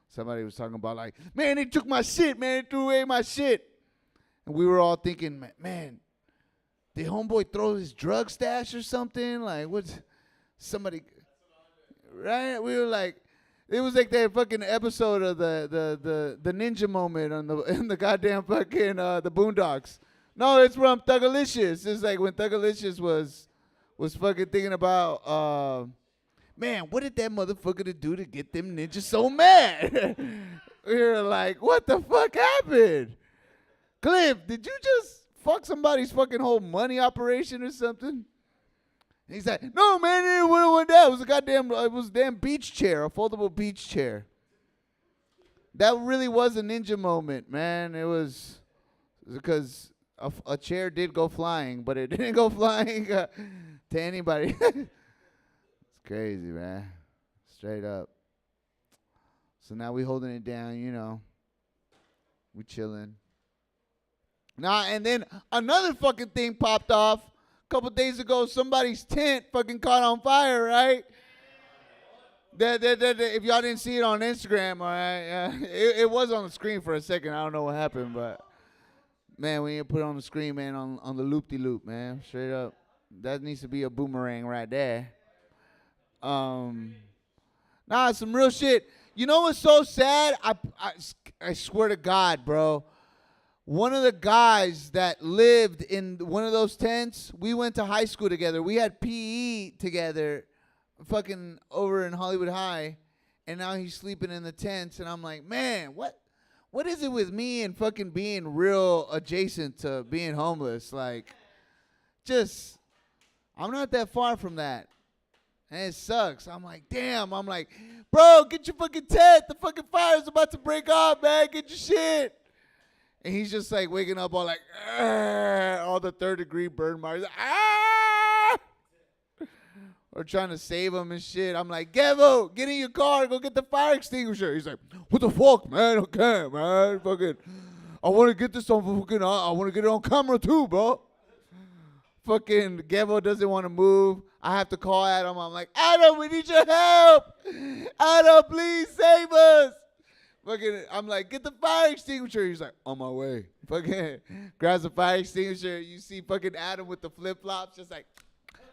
Somebody was talking about like, man, they took my shit, man, they threw away my shit. And we were all thinking, man, did homeboy throw his drug stash or something? Like, what's somebody, right? We were like, it was like that fucking episode of the ninja moment on the in the goddamn fucking the Boondocks. No, it's from Thugalicious. It's like when Thugalicious was fucking thinking about man, what did that motherfucker do to get them ninjas so mad? We were like, what the fuck happened? Cliff, did you just fuck somebody's fucking whole money operation or something? And he's like, no, man, it went down. It was a damn beach chair, a foldable beach chair. That really was a ninja moment, man. It was because a chair did go flying, but it didn't go flying to anybody. It's crazy, man. Straight up. So now we holding it down, you know. We chilling. Nah, and then another fucking thing popped off a couple days ago. Somebody's tent fucking caught on fire, right? If y'all didn't see it on Instagram, all right, it was on the screen for a second. I don't know what happened, but man, we need to put it on the screen, man, on the loop-de-loop, man, straight up. That needs to be a boomerang right there. Nah, some real shit. You know what's so sad? I swear to God, bro. One of the guys that lived in one of those tents, we went to high school together. We had PE together, fucking over in Hollywood High, and now he's sleeping in the tents. And I'm like, man, what is it with me and fucking being real adjacent to being homeless? Like, just, I'm not that far from that. And it sucks. I'm like, damn. I'm like, bro, get your fucking tent. The fucking fire's about to break off, man. Get your shit. And he's just like waking up all like, all the third-degree burn marks. Ah! Or trying to save him and shit. I'm like, Gevo, get in your car. Go get the fire extinguisher. He's like, what the fuck, man? Okay, man. Fucking, I want to get this on fucking, I want to get it on camera too, bro. Fucking Gevo doesn't want to move. I have to call Adam. I'm like, Adam, we need your help. Adam, please save us. Fucking, I'm like, get the fire extinguisher. He's like, on my way. Fucking grabs the fire extinguisher. You see fucking Adam with the flip flops, just like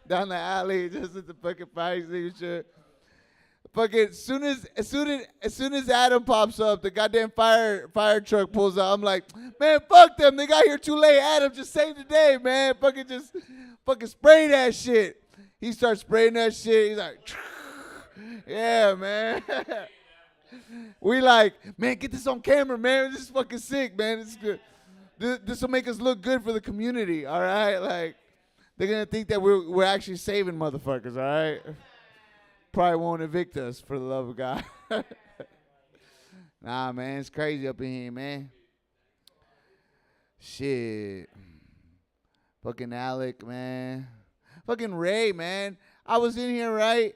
down the alley, just with the fucking fire extinguisher. Fucking as soon as Adam pops up, the goddamn fire truck pulls out. I'm like, man, fuck them. They got here too late. Adam, just save the day, man. Fucking spray that shit. He starts spraying that shit. He's like, yeah, man. We like, man, get this on camera, man. This is fucking sick, man. This is good. This will make us look good for the community, all right? Like, they're going to think that we're actually saving motherfuckers, all right? Probably won't evict us, for the love of God. Nah, man, it's crazy up in here, man. Shit. Fucking Alec, man. Fucking Ray, man. I was in here, right?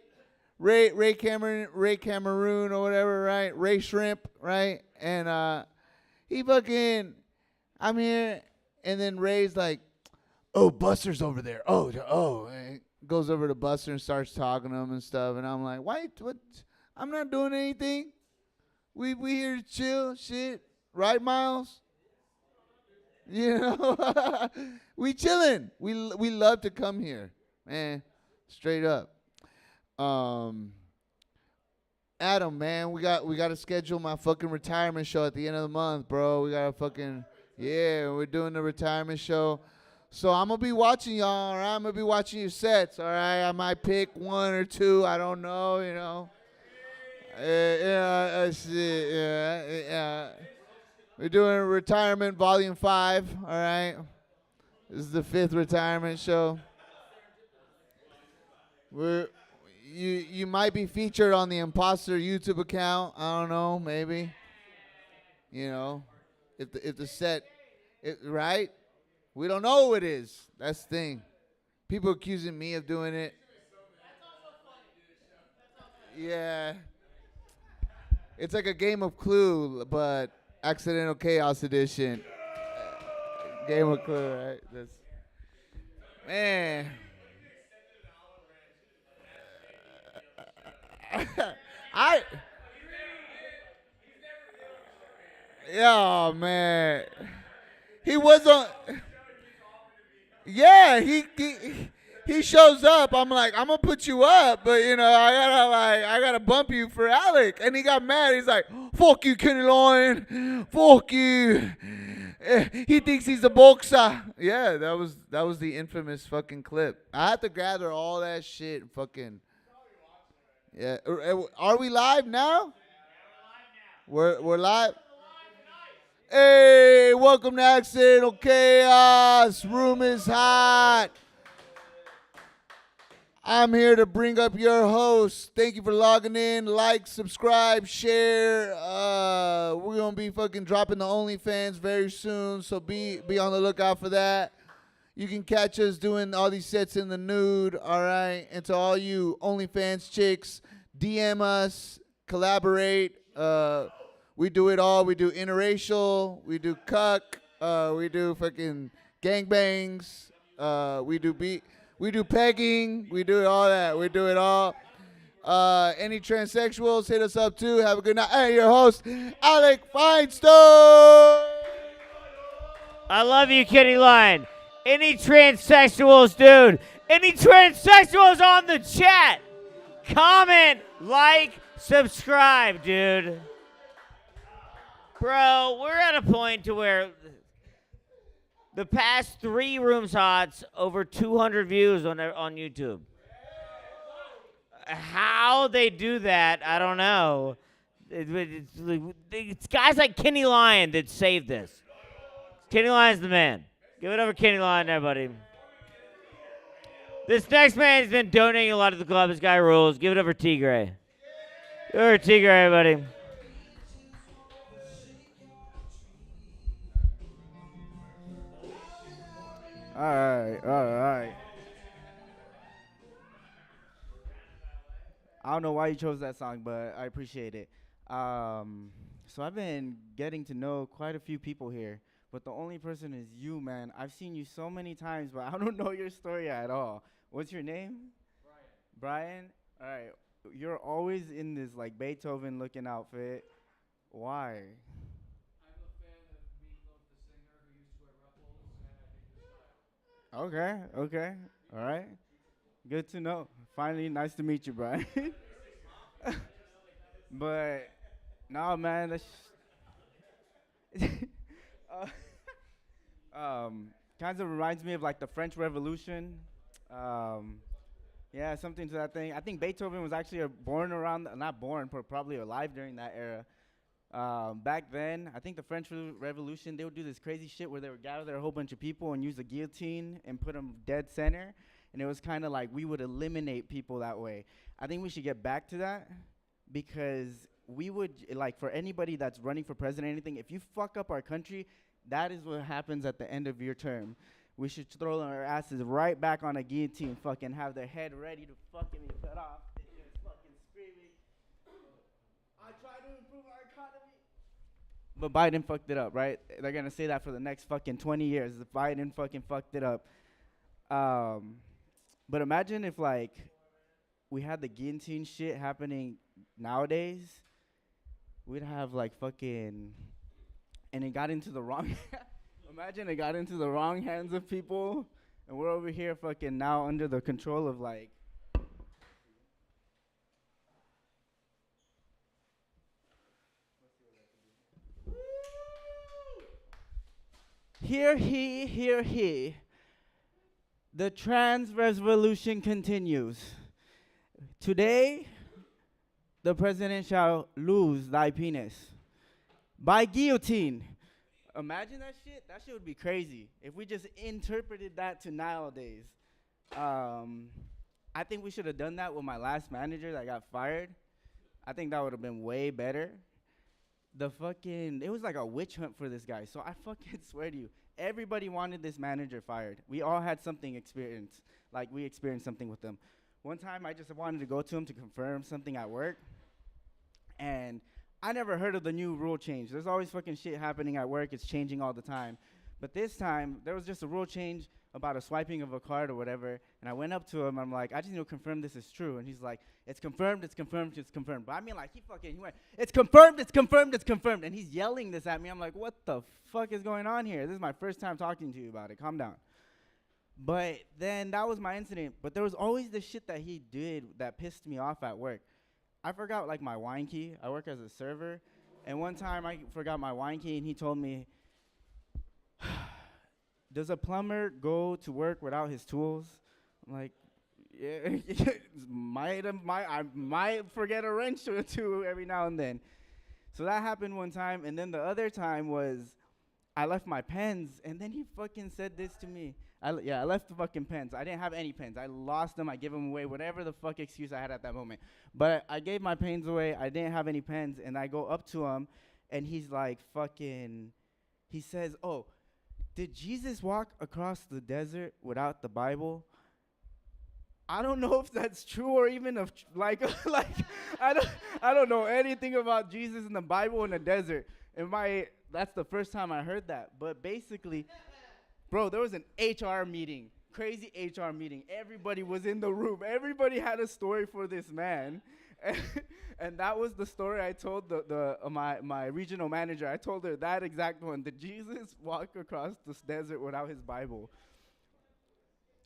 Ray Cameroon or whatever, right? Ray Shrimp, right? And he fucking, I'm here, and then Ray's like, oh, Buster's over there. Oh. And goes over to Buster and starts talking to him and stuff. And I'm like, what? I'm not doing anything. We here to chill, shit. Right, Miles? You know? We chilling. We love to come here, man. Straight up. Adam, man, we got to schedule my fucking retirement show at the end of the month, bro. We got to fucking, yeah, we're doing the retirement show. So I'm going to be watching y'all, all right? I'm going to be watching your sets, all right? I might pick one or two. I don't know, you know. Yeah. We're doing Retirement Volume 5, all right? This is the 5th retirement show. You might be featured on the Imposter YouTube account. I don't know, maybe. You know, if the set, right? We don't know who it is. That's the thing. People accusing me of doing it. Yeah. It's like a game of Clue, but Accidental Chaos Edition. Game of Clue, right? Man. Yeah, man. He was on. Yeah, he shows up. I'm like, I'm gonna put you up, but I gotta bump you for Alec. And he got mad. He's like, fuck you, Kenny Lyon. Fuck you. He thinks he's a boxer. Yeah, that was the infamous fucking clip. I had to gather all that shit and fucking. Yeah, are we live now? We're live. Hey, welcome to Accidental Chaos. Room is hot. I'm here to bring up your host. Thank you for logging in. Like, subscribe, share. We're gonna be fucking dropping the OnlyFans very soon, so be on the lookout for that. You can catch us doing all these sets in the nude, all right? And to all you OnlyFans chicks, DM us, collaborate. We do it all. We do interracial. We do cuck. We do fucking gangbangs. We do pegging. We do all that. We do it all. Any transsexuals, hit us up too. Have a good night. Hey, your host, Alec Feinstein. I love you, Kenny Lyon. Any transsexuals, dude? Any transsexuals on the chat? Comment, like, subscribe, dude. Bro, we're at a point to where the past 3 Rooms Hots, over 200 views on YouTube. How they do that, I don't know. It's guys like Kenny Lyon that saved this. Kenny Lyon's the man. Give it over Kenny Lyon, everybody. This next man has been donating a lot to the club. This guy rules. Give it over T-Gray. Give it over T-Gray, everybody. All right. I don't know why you chose that song, but I appreciate it. So I've been getting to know quite a few people here, but the only person is you, man. I've seen you so many times, but I don't know your story at all. What's your name? Brian? All right. You're always in this, like, Beethoven-looking outfit. Why? Okay. All right. Good to know. Finally, nice to meet you, Brian. But, no, man, that's kind of reminds me of, like, the French Revolution. Yeah, something to that thing. I think Beethoven was actually born around, not born, but probably alive during that era. Back then, I think the French Revolution, they would do this crazy shit where they would gather a whole bunch of people and use a guillotine and put them dead center. And it was kind of like we would eliminate people that way. I think we should get back to that because we would, like, for anybody that's running for president or anything, if you fuck up our country, that is what happens at the end of your term. We should throw our asses right back on a guillotine, fucking have their head ready to fucking be cut off. And just fucking screaming, I try to improve our economy. But Biden fucked it up, right? They're going to say that for the next fucking 20 years. Biden fucking fucked it up. But imagine if, like, we had the guillotine shit happening nowadays. We'd have, like, fucking... And it got into the wrong... Imagine it got into the wrong hands of people. And we're over here fucking now under the control of, like... Hear he. The trans revolution continues. Today, the president shall lose thy penis by guillotine. Imagine that shit. That shit would be crazy if we just interpreted that to nowadays. I think we should have done that with my last manager that got fired. I think that would have been way better. It was like a witch hunt for this guy. So I fucking swear to you, everybody wanted this manager fired. We all had something experienced. Like, we experienced something with them. One time, I just wanted to go to him to confirm something at work. And I never heard of the new rule change. There's always fucking shit happening at work. It's changing all the time. But this time, there was just a rule change about a swiping of a card or whatever. And I went up to him. I'm like, I just need to confirm this is true. And he's like, it's confirmed, it's confirmed, it's confirmed. But I mean, like, he went, it's confirmed, it's confirmed, it's confirmed. And he's yelling this at me. I'm like, what the fuck is going on here? This is my first time talking to you about it. Calm down. But then that was my incident. But there was always this shit that he did that pissed me off at work. I forgot, like, my wine key. I work as a server. And one time I forgot my wine key, and he told me, does a plumber go to work without his tools? I'm like, yeah, I might forget a wrench or two every now and then. So that happened one time, and then the other time was I left my pens, and then he fucking said this to me. I left the fucking pens. I didn't have any pens. I lost them. I gave them away, whatever the fuck excuse I had at that moment. But I gave my pens away. I didn't have any pens, and I go up to him, and he's like he says, oh, did Jesus walk across the desert without the Bible? I don't know if that's true or even if I don't know anything about Jesus in the Bible in the desert. That's the first time I heard that. But basically, bro, there was an HR meeting, crazy HR meeting. Everybody was in the room. Everybody had a story for this man. And that was the story I told my regional manager. I told her that exact one. Did Jesus walk across this desert without his Bible?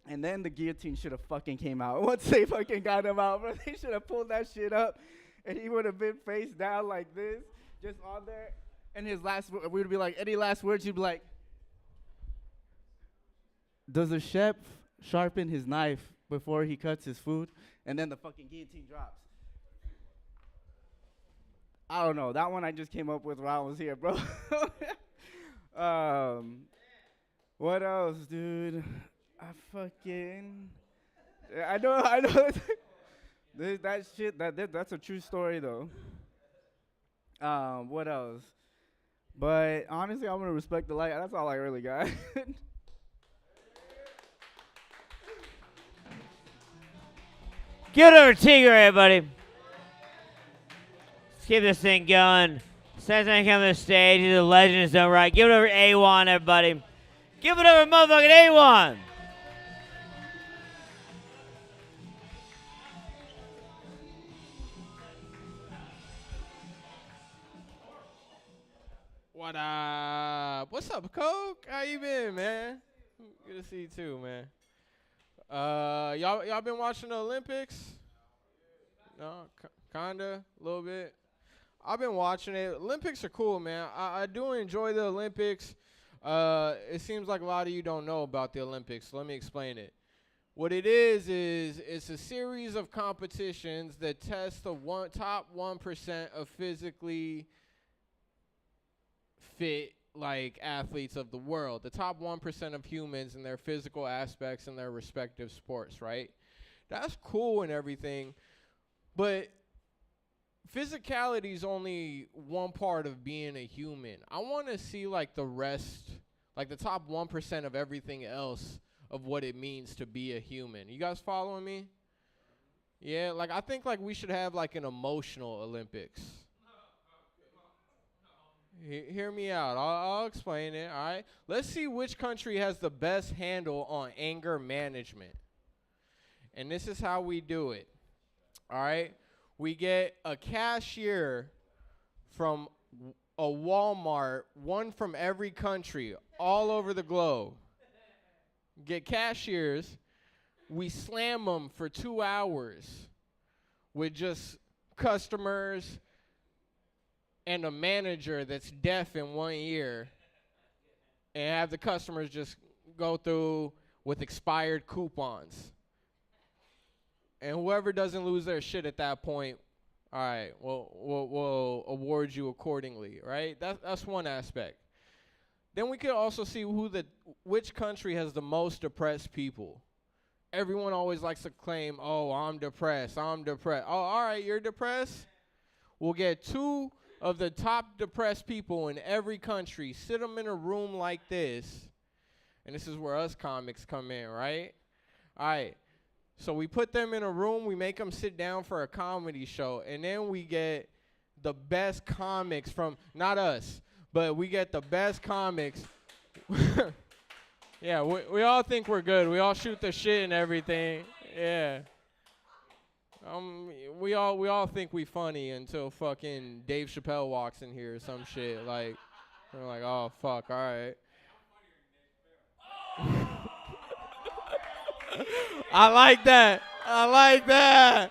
And then the guillotine should have fucking came out. Once they fucking got him out, bro, they should have pulled that shit up, and he would have been face down like this, just on there. And his last, we would be like, any last words? He'd be like, does a chef sharpen his knife before he cuts his food? And then the fucking guillotine drops. I don't know. That one I just came up with while I was here, bro. What else, dude? I know. That shit, that's a true story, though. What else? But honestly, I'm gonna respect the light. That's all I really got. Give it over to Tigger, everybody. Let's keep this thing going. Sensei come to the stage. He's a legend. It's done right. Give it over to A1, everybody. Give it over to motherfucking A1. What up? What's up, Coke? How you been, man? Good to see you too, man. Y'all been watching the Olympics? No, kinda, a little bit. I've been watching it. Olympics are cool, man. I do enjoy the Olympics. It seems like a lot of you don't know about the Olympics, so let me explain it. What it is it's a series of competitions that test the top 1% of physically fit like athletes of the world, the top 1% of humans in their physical aspects in their respective sports, right? That's cool and everything, but physicality is only one part of being a human. I want to see like the rest, like the top 1% of everything else of what it means to be a human. You guys following me? Yeah, like I think like we should have like an emotional Olympics. Hear me out. I'll explain it, all right? Let's see which country has the best handle on anger management. And this is how we do it, all right? We get a cashier from a Walmart, one from every country, all over the globe. Get cashiers. We slam them for 2 hours with just customers and a manager that's deaf in one ear, and have the customers just go through with expired coupons. And whoever doesn't lose their shit at that point, all right, we'll award you accordingly, right? That's one aspect. Then we could also see which country has the most depressed people. Everyone always likes to claim, oh, I'm depressed. Oh, all right, you're depressed? We'll get 2 of the top depressed people in every country, sit them in a room like this, and this is where us comics come in, right? All right, so we put them in a room, we make them sit down for a comedy show, and then we get the best comics from, not us, but we get the best comics Yeah, we all think we're good. We all shoot the shit and everything. Yeah. We all think we funny until fucking Dave Chappelle walks in here or some shit. Like, we're like, oh fuck, all right. I like that. I like that.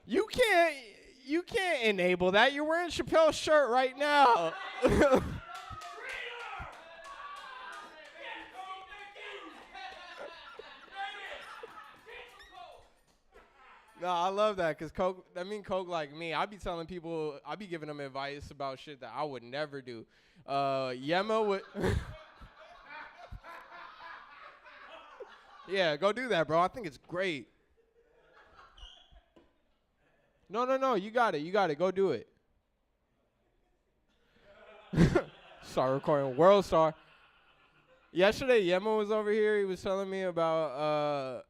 You can't enable that. You're wearing Chappelle's shirt right now. No, I love that because Coke like me. I be telling people, I be giving them advice about shit that I would never do. Yema would. Yeah, go do that, bro. I think it's great. No. You got it. Go do it. Start recording World Star. Yesterday, Yema was over here. He was telling me about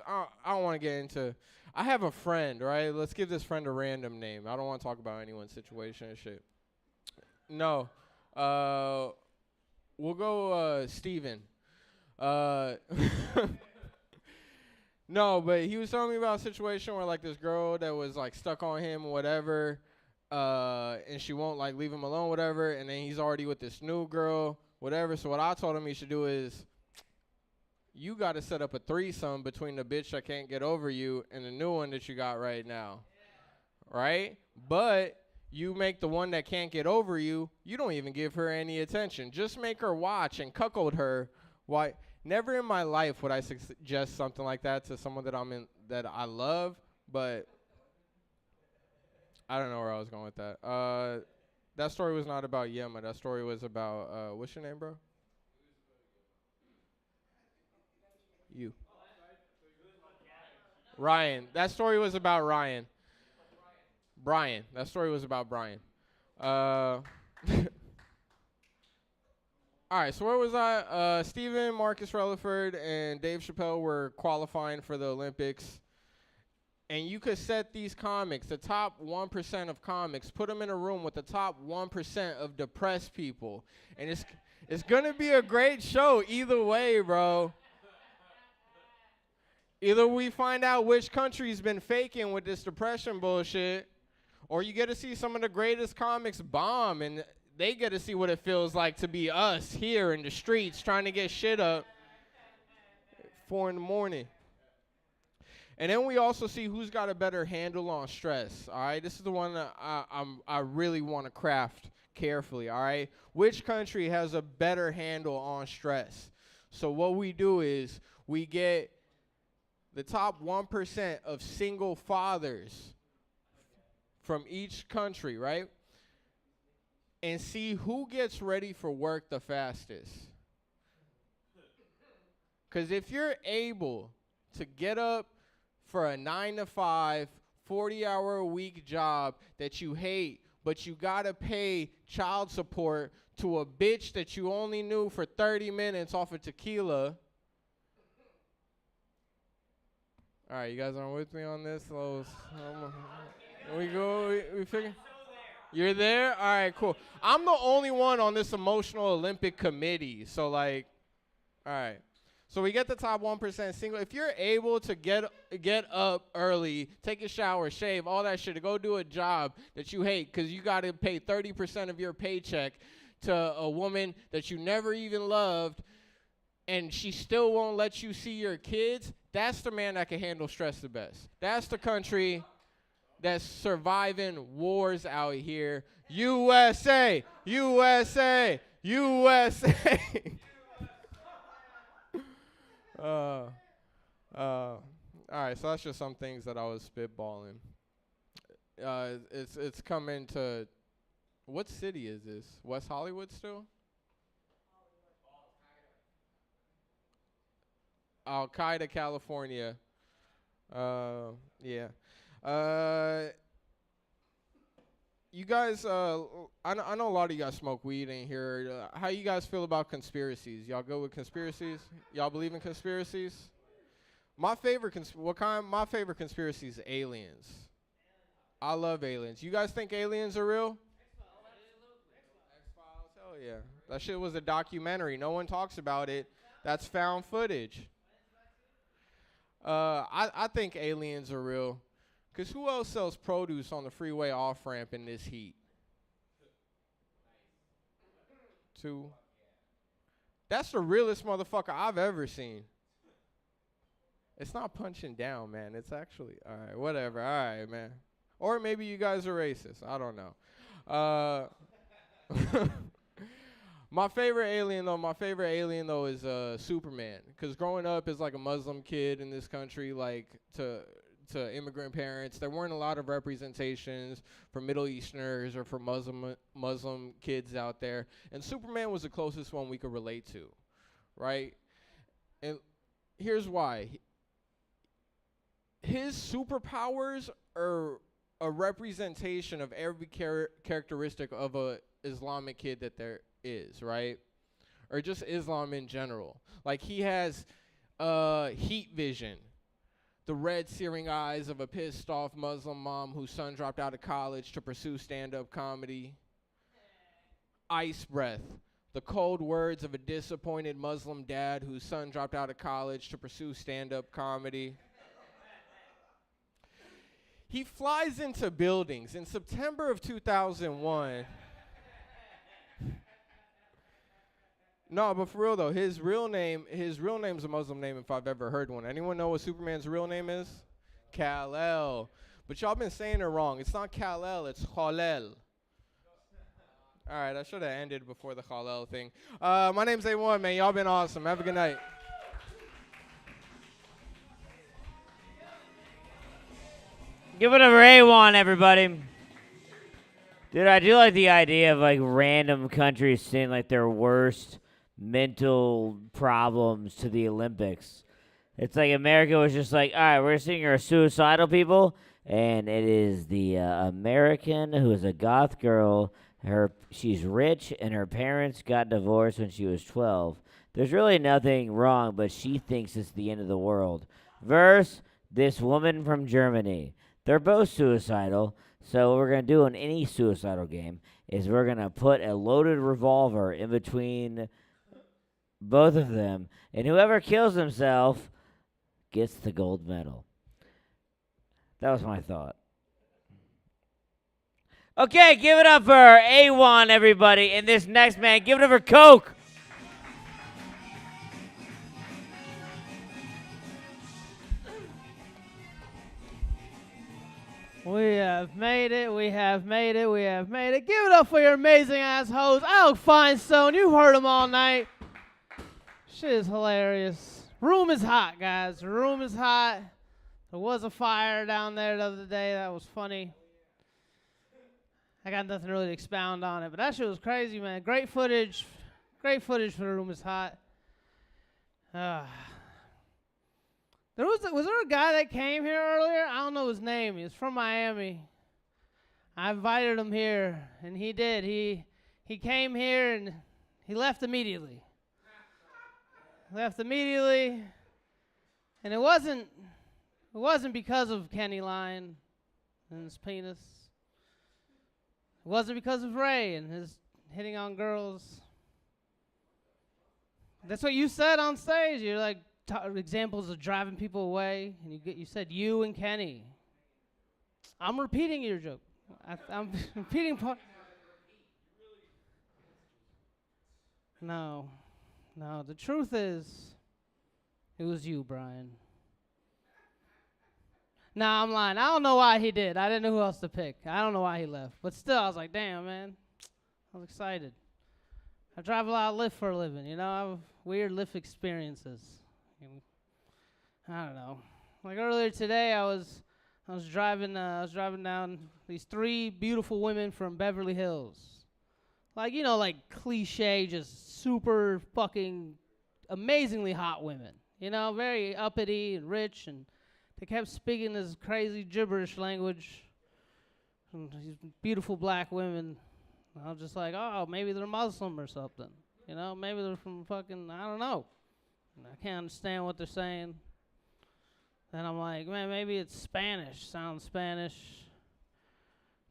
I don't want to get into. I have a friend, right? Let's give this friend a random name. I don't want to talk about anyone's situation and shit. No, we'll go Steven. No, but he was telling me about a situation where like this girl that was like stuck on him or whatever, and she won't like leave him alone, whatever, and then he's already with this new girl, whatever. So what I told him he should do is, you got to set up a threesome between the bitch that can't get over you and the new one that you got right now, right? But you make the one that can't get over you, you don't even give her any attention. Just make her watch and cuckold her. Why? Never in my life would I suggest something like that to someone that I love, but I don't know where I was going with that. That story was not about Yema. That story was about, what's your name, bro? You. Ryan. That story was about Ryan. Brian. That story was about Brian. All right, so where was I? Steven, Marcus Rutherford, and Dave Chappelle were qualifying for the Olympics. And you could set these comics, the top 1% of comics, put them in a room with the top 1% of depressed people. And it's going to be a great show either way, bro. Either we find out which country's been faking with this depression bullshit, or you get to see some of the greatest comics bomb, and they get to see what it feels like to be us here in the streets trying to get shit up 4 a.m. And then we also see who's got a better handle on stress, all right? This is the one that I really want to craft carefully, all right? Which country has a better handle on stress? So what we do is we get the top 1% of single fathers from each country, right? And see who gets ready for work the fastest. Because if you're able to get up for a 9-to-5, 40-hour-a-week job that you hate, but you got to pay child support to a bitch that you only knew for 30 minutes off of tequila. All right, you guys aren't with me on this? We figure? You're there? All right, cool. I'm the only one on this emotional Olympic committee. So, like, all right. So we get the top 1% single. If you're able to get up early, take a shower, shave, all that shit, to go do a job that you hate because you got to pay 30% of your paycheck to a woman that you never even loved, and she still won't let you see your kids, that's the man that can handle stress the best. That's the country that's surviving wars out here. USA, USA, USA. All right, so that's just some things that I was spitballing. It's coming to, what city is this? West Hollywood still? Al-Qaeda, California. Yeah. You guys, I know a lot of you guys smoke weed in here. How you guys feel about conspiracies? Y'all go with conspiracies? Y'all believe in conspiracies? My favorite my favorite conspiracy is aliens. I love aliens. You guys think aliens are real? X-Files, hell yeah. That shit was a documentary. No one talks about it. That's found footage. I think aliens are real. Because who else sells produce on the freeway off-ramp in this heat? Two. That's the realest motherfucker I've ever seen. It's not punching down, man. It's actually, all right, whatever. All right, man. Or maybe you guys are racist. I don't know. My favorite alien though is Superman. Because growing up as like a Muslim kid in this country, like to immigrant parents, there weren't a lot of representations for Middle Easterners or for Muslim kids out there. And Superman was the closest one we could relate to, right? And here's why. His superpowers are a representation of every characteristic of a Islamic kid that there is, right? Or just Islam in general. Like he has heat vision, the red searing eyes of a pissed off Muslim mom whose son dropped out of college to pursue stand-up comedy. Ice breath, the cold words of a disappointed Muslim dad whose son dropped out of college to pursue stand-up comedy. He flies into buildings. In September of 2001. No, but for real though, his real name's a Muslim name if I've ever heard one. Anyone know what Superman's real name is? Kal-El. But y'all been saying it wrong. It's not Kal-El, it's Kal-El. All right, I should have ended before the Kal-El thing. My name's A1, man. Y'all been awesome. Have a good night. Give it up for A1, everybody. Dude, I do like the idea of like random countries saying like their worst mental problems to the Olympics. It's like America was just like, all right, we're seeing our suicidal people, and it is the American who is a goth girl. She's rich, and her parents got divorced when she was 12. There's really nothing wrong, but she thinks it's the end of the world. Verse this woman from Germany. They're both suicidal, so what we're going to do in any suicidal game is we're going to put a loaded revolver in between both of them, and whoever kills himself gets the gold medal. That was my thought. Okay, give it up for A1, everybody. And this next man, give it up for Coke. We have made it. We have made it. We have made it. Give it up for your amazing ass host, Alec Finestone. You've heard him all night. Shit is hilarious. Room is hot, guys. Room is hot. There was a fire down there the other day. That was funny. I got nothing really to expound on it, but that shit was crazy, man. Great footage. Great footage for the Room is Hot. Was there a guy that came here earlier? I don't know his name. He was from Miami. I invited him here, and he did. He came here, and he left immediately. And it wasn't because of Kenny Lyon and his penis. It wasn't because of Ray and his hitting on girls. That's what you said on stage. You're like, examples of driving people away, and you said you and Kenny. I'm repeating your joke. I'm repeating part. No. The truth is, it was you, Brian. Nah, I'm lying. I don't know why he did. I didn't know who else to pick. I don't know why he left. But still, I was like, damn, man. I was excited. I drive a lot of Lyft for a living, you know. I have weird Lyft experiences. I don't know. Like earlier today, I was driving down these 3 beautiful women from Beverly Hills. Like, you know, like cliche, just super fucking amazingly hot women. You know, very uppity and rich, and they kept speaking this crazy gibberish language. And these beautiful black women. I was just like, oh, maybe they're Muslim or something. You know, maybe they're from fucking, I don't know. I can't understand what they're saying. Then I'm like, man, maybe it's Spanish. Sounds Spanish.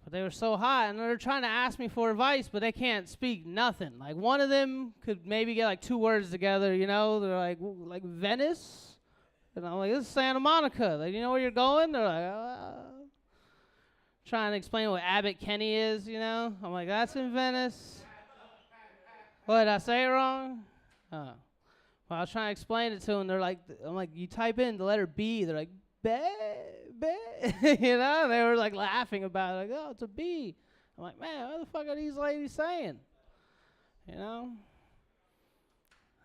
But they were so hot, and they're trying to ask me for advice, but they can't speak nothing. Like, one of them could maybe get, like, 2 words together, you know? They're like Venice? And I'm like, this is Santa Monica. Like, you know where you're going? They're like, trying to explain what Abbott Kinney is, you know? I'm like, that's in Venice. What, did I say it wrong? Oh. Well, I was trying to explain it to them. They're like, I'm like, you type in the letter B. They're like, you know? They were like laughing about it. Like, oh, it's a B. I'm like, man, what the fuck are these ladies saying? You know?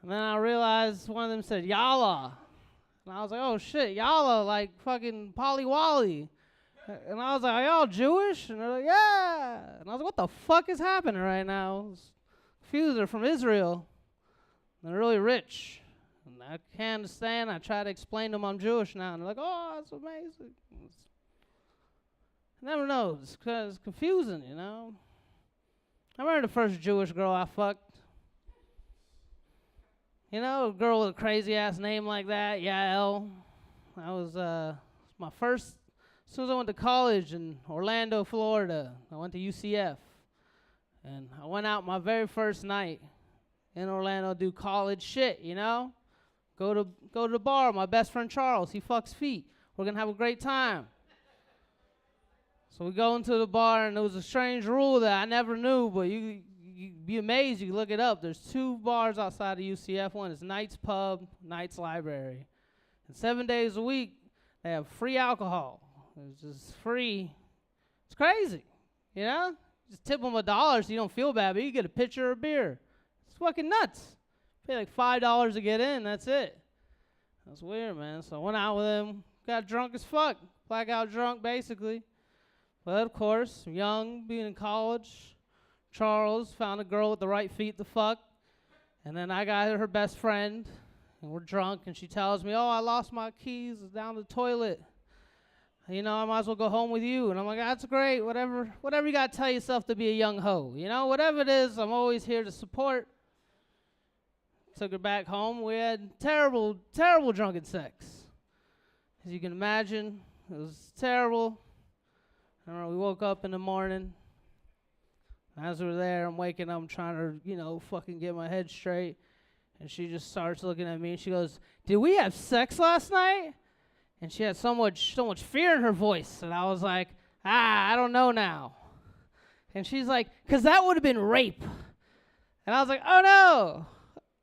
And then I realized one of them said, Yalla. And I was like, oh, shit, Yalla, like fucking Polly Wally. And I was like, are y'all Jewish? And they're like, yeah. And I was like, what the fuck is happening right now? I was confused. They're from Israel. They're really rich. And I can't understand. I try to explain to them I'm Jewish now. And they're like, oh, that's amazing. I never know. It's confusing, you know. I remember the first Jewish girl I fucked. You know, a girl with a crazy-ass name like that, Yael. That was my first, as soon as I went to college in Orlando, Florida, I went to UCF. And I went out my very first night in Orlando, do college shit, you know? Go to the bar, my best friend Charles, he fucks feet. We're gonna have a great time. So we go into the bar, and there was a strange rule that I never knew, but you'd be amazed, you can look it up. There's 2 bars outside of UCF. One is Knight's Pub, Knight's Library. And 7 days a week, they have free alcohol. It's just free. It's crazy, you know? Just tip them $1 so you don't feel bad, but you get a pitcher of beer. It's fucking nuts. Pay like $5 to get in, that's it. That's weird, man. So I went out with him, got drunk as fuck. Blackout drunk, basically. But of course, young, being in college, Charles found a girl with the right feet to fuck. And then I got her best friend, and we're drunk, and she tells me, oh, I lost my keys down the toilet. You know, I might as well go home with you. And I'm like, that's great, whatever you got to tell yourself to be a young hoe. You know, whatever it is, I'm always here to support. Took her back home. We had terrible, terrible drunken sex. As you can imagine, it was terrible. I don't know, we woke up in the morning. As we're there, I'm waking up, I'm trying to, you know, fucking get my head straight. And she just starts looking at me, and she goes, did we have sex last night? And she had so much fear in her voice. And I was like, I don't know now. And she's like, because that would have been rape. And I was like, oh, no.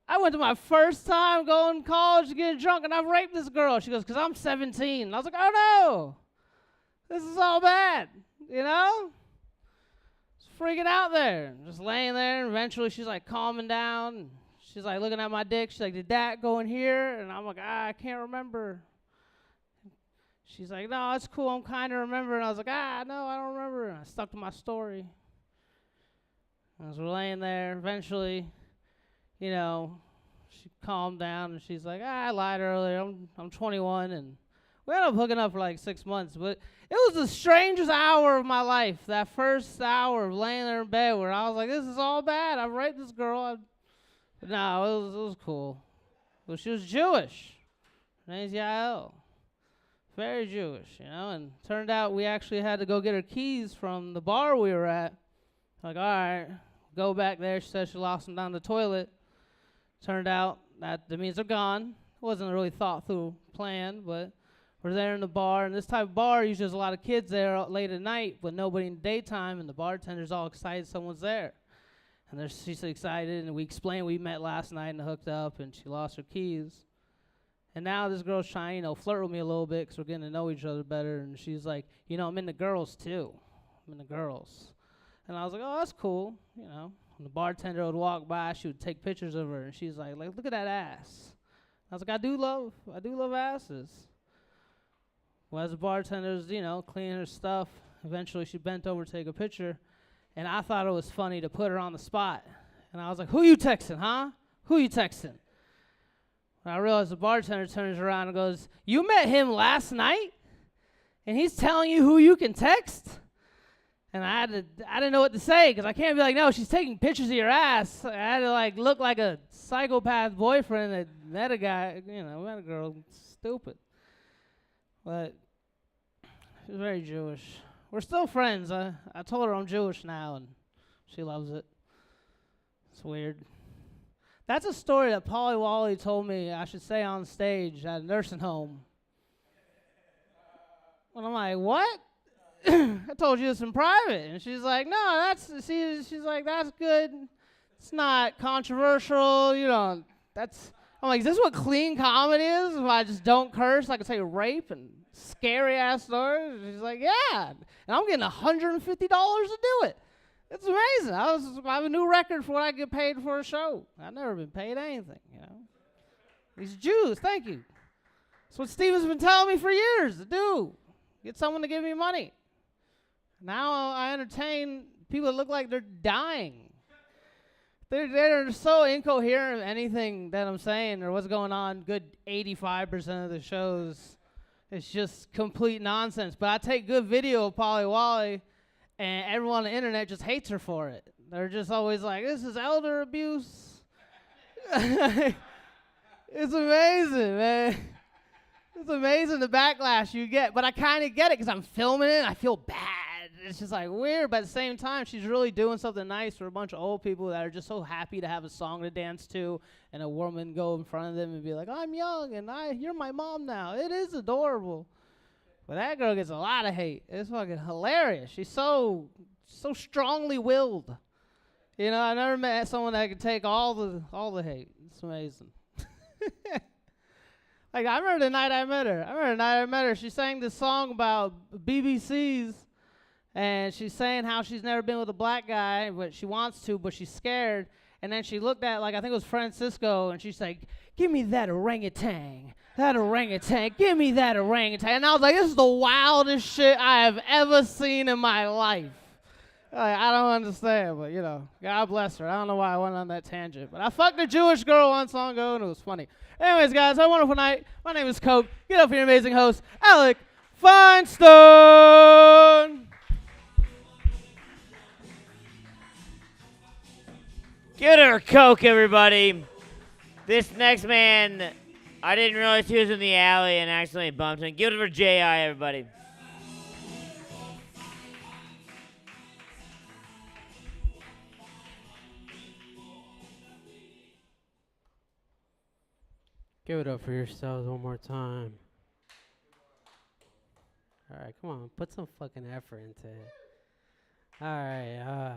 I went to my first time going to college to get drunk, and I raped this girl. She goes, because I'm 17. And I was like, oh, no. This is all bad, you know? Just freaking out there. Just laying there, and eventually she's, like, calming down. And she's, like, looking at my dick. She's like, did that go in here? And I'm like, I can't remember. She's like, no, it's cool. I'm kind of remembering. I was like, no, I don't remember. And I stuck to my story. As we're laying there, eventually, you know, she calmed down, and she's like, I lied earlier. I'm 21, and we ended up hooking up for like 6 months. But it was the strangest hour of my life, that first hour of laying there in bed where I was like, this is all bad. I raped this girl. But no, it was cool. Well, she was Jewish. Her name's Yael. Very Jewish, you know, and turned out we actually had to go get her keys from the bar we were at. Like, all right, go back there. She said she lost them down the toilet. Turned out that means they're gone. It wasn't a really thought-through plan, but we're there in the bar, and this type of bar, usually there's a lot of kids there late at night, but nobody in the daytime, and the bartender's all excited someone's there. And she's excited, and we explained we met last night and hooked up, and she lost her keys. And now this girl's trying, flirt with me a little bit because we're getting to know each other better. And she's like, I'm into girls too. I'm into girls. And I was like, oh, that's cool. When the bartender would walk by, she would take pictures of her. And she's like, look at that ass. I was like, I do love asses. Well, as the bartender's, cleaning her stuff, eventually she bent over to take a picture. And I thought it was funny to put her on the spot. And I was like, who you texting, huh? Who you texting? And I realized the bartender turns around and goes, you met him last night? And he's telling you who you can text? And I didn't know what to say because I can't be like, no, she's taking pictures of your ass. I had to look like a psychopath boyfriend that met a guy, met a girl. Stupid. but she's very Jewish. We're still friends. I told her I'm Jewish now, and she loves it. It's weird. That's a story that Polly Wally told me I should say on stage at a nursing home. And I'm like, what? I told you this in private. And she's like, no, she's like, that's good. It's not controversial, that's, I'm like, is this what clean comedy is? If I just don't curse, I can say rape and scary ass stories? And she's like, yeah. And I'm getting $150 to do it. It's amazing. I have a new record for what I get paid for a show. I've never been paid anything, These Jews, thank you. That's what Steven's been telling me for years to do. Get someone to give me money. Now I entertain people that look like they're dying. They're so incoherent of anything that I'm saying or what's going on. Good 85% of the shows, it's just complete nonsense. But I take good video of Polly Wally, and everyone on the internet just hates her for it. They're just always like, this is elder abuse. It's amazing, man. It's amazing the backlash you get. But I kind of get it because I'm filming it and I feel bad. It's just like weird, but at the same time, she's really doing something nice for a bunch of old people that are just so happy to have a song to dance to, and a woman go in front of them and be like, I'm young, and you're my mom now. It is adorable. But that girl gets a lot of hate. It's fucking hilarious. She's so strongly willed. I never met someone that could take all the hate. It's amazing. Like, I remember the night I met her. She sang this song about BBCs. And she's saying how she's never been with a black guy, but she wants to, but she's scared. And then she looked at, I think it was Francisco, and she's like, give me that orangutan. Give me that orangutan. And I was like, this is the wildest shit I have ever seen in my life. I don't understand, but, God bless her. I don't know why I went on that tangent. But I fucked a Jewish girl one song ago, and it was funny. Anyways, guys, have a wonderful night. My name is Coke. Get up for your amazing host, Alec Feinstein. Give her Coke, everybody. This next man, I didn't realize he was in the alley and accidentally bumped him. Give it for J.I., everybody. Give it up for yourselves one more time. All right, come on. Put some fucking effort into it. All right,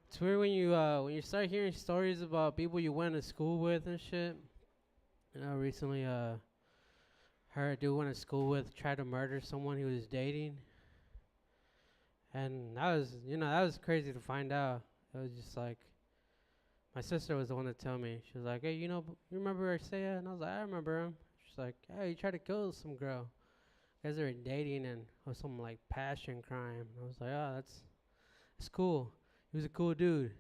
it's weird when you start hearing stories about people you went to school with and shit. Recently, heard a dude went to school with tried to murder someone he was dating, and that was crazy to find out. It was just like, my sister was the one to tell me. She was like, hey, you remember Isaiah? And I was like, I remember him. She's like, hey, he tried to kill some girl. Guys, they were dating, and it was some like passion crime. And I was like, oh, that's cool. He was a cool dude,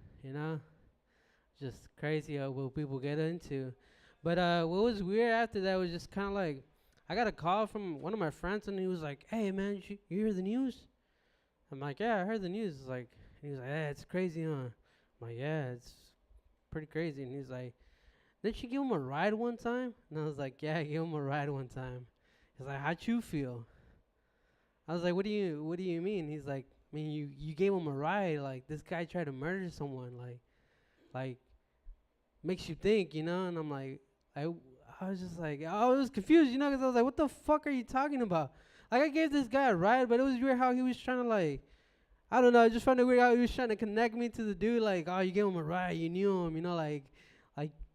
Just crazy what people get into. But what was weird after that was just kind of like, I got a call from one of my friends, and he was like, hey, man, you hear the news? I'm like, yeah, I heard the news. He was like, hey, it's crazy, huh? I'm like, yeah, it's pretty crazy. And he's like, didn't you give him a ride one time? And I was like, yeah, I gave him a ride one time. He's like, how'd you feel? I was like, what do you mean? He's like, I mean, you gave him a ride. Like, this guy tried to murder someone. Like makes you think, And I'm like, I was just like, I was confused, because I was like, what the fuck are you talking about? Like, I gave this guy a ride, but it was weird how he was trying to, I don't know, I just found it weird how he was trying to connect me to the dude. Like, oh, you gave him a ride, you knew him, like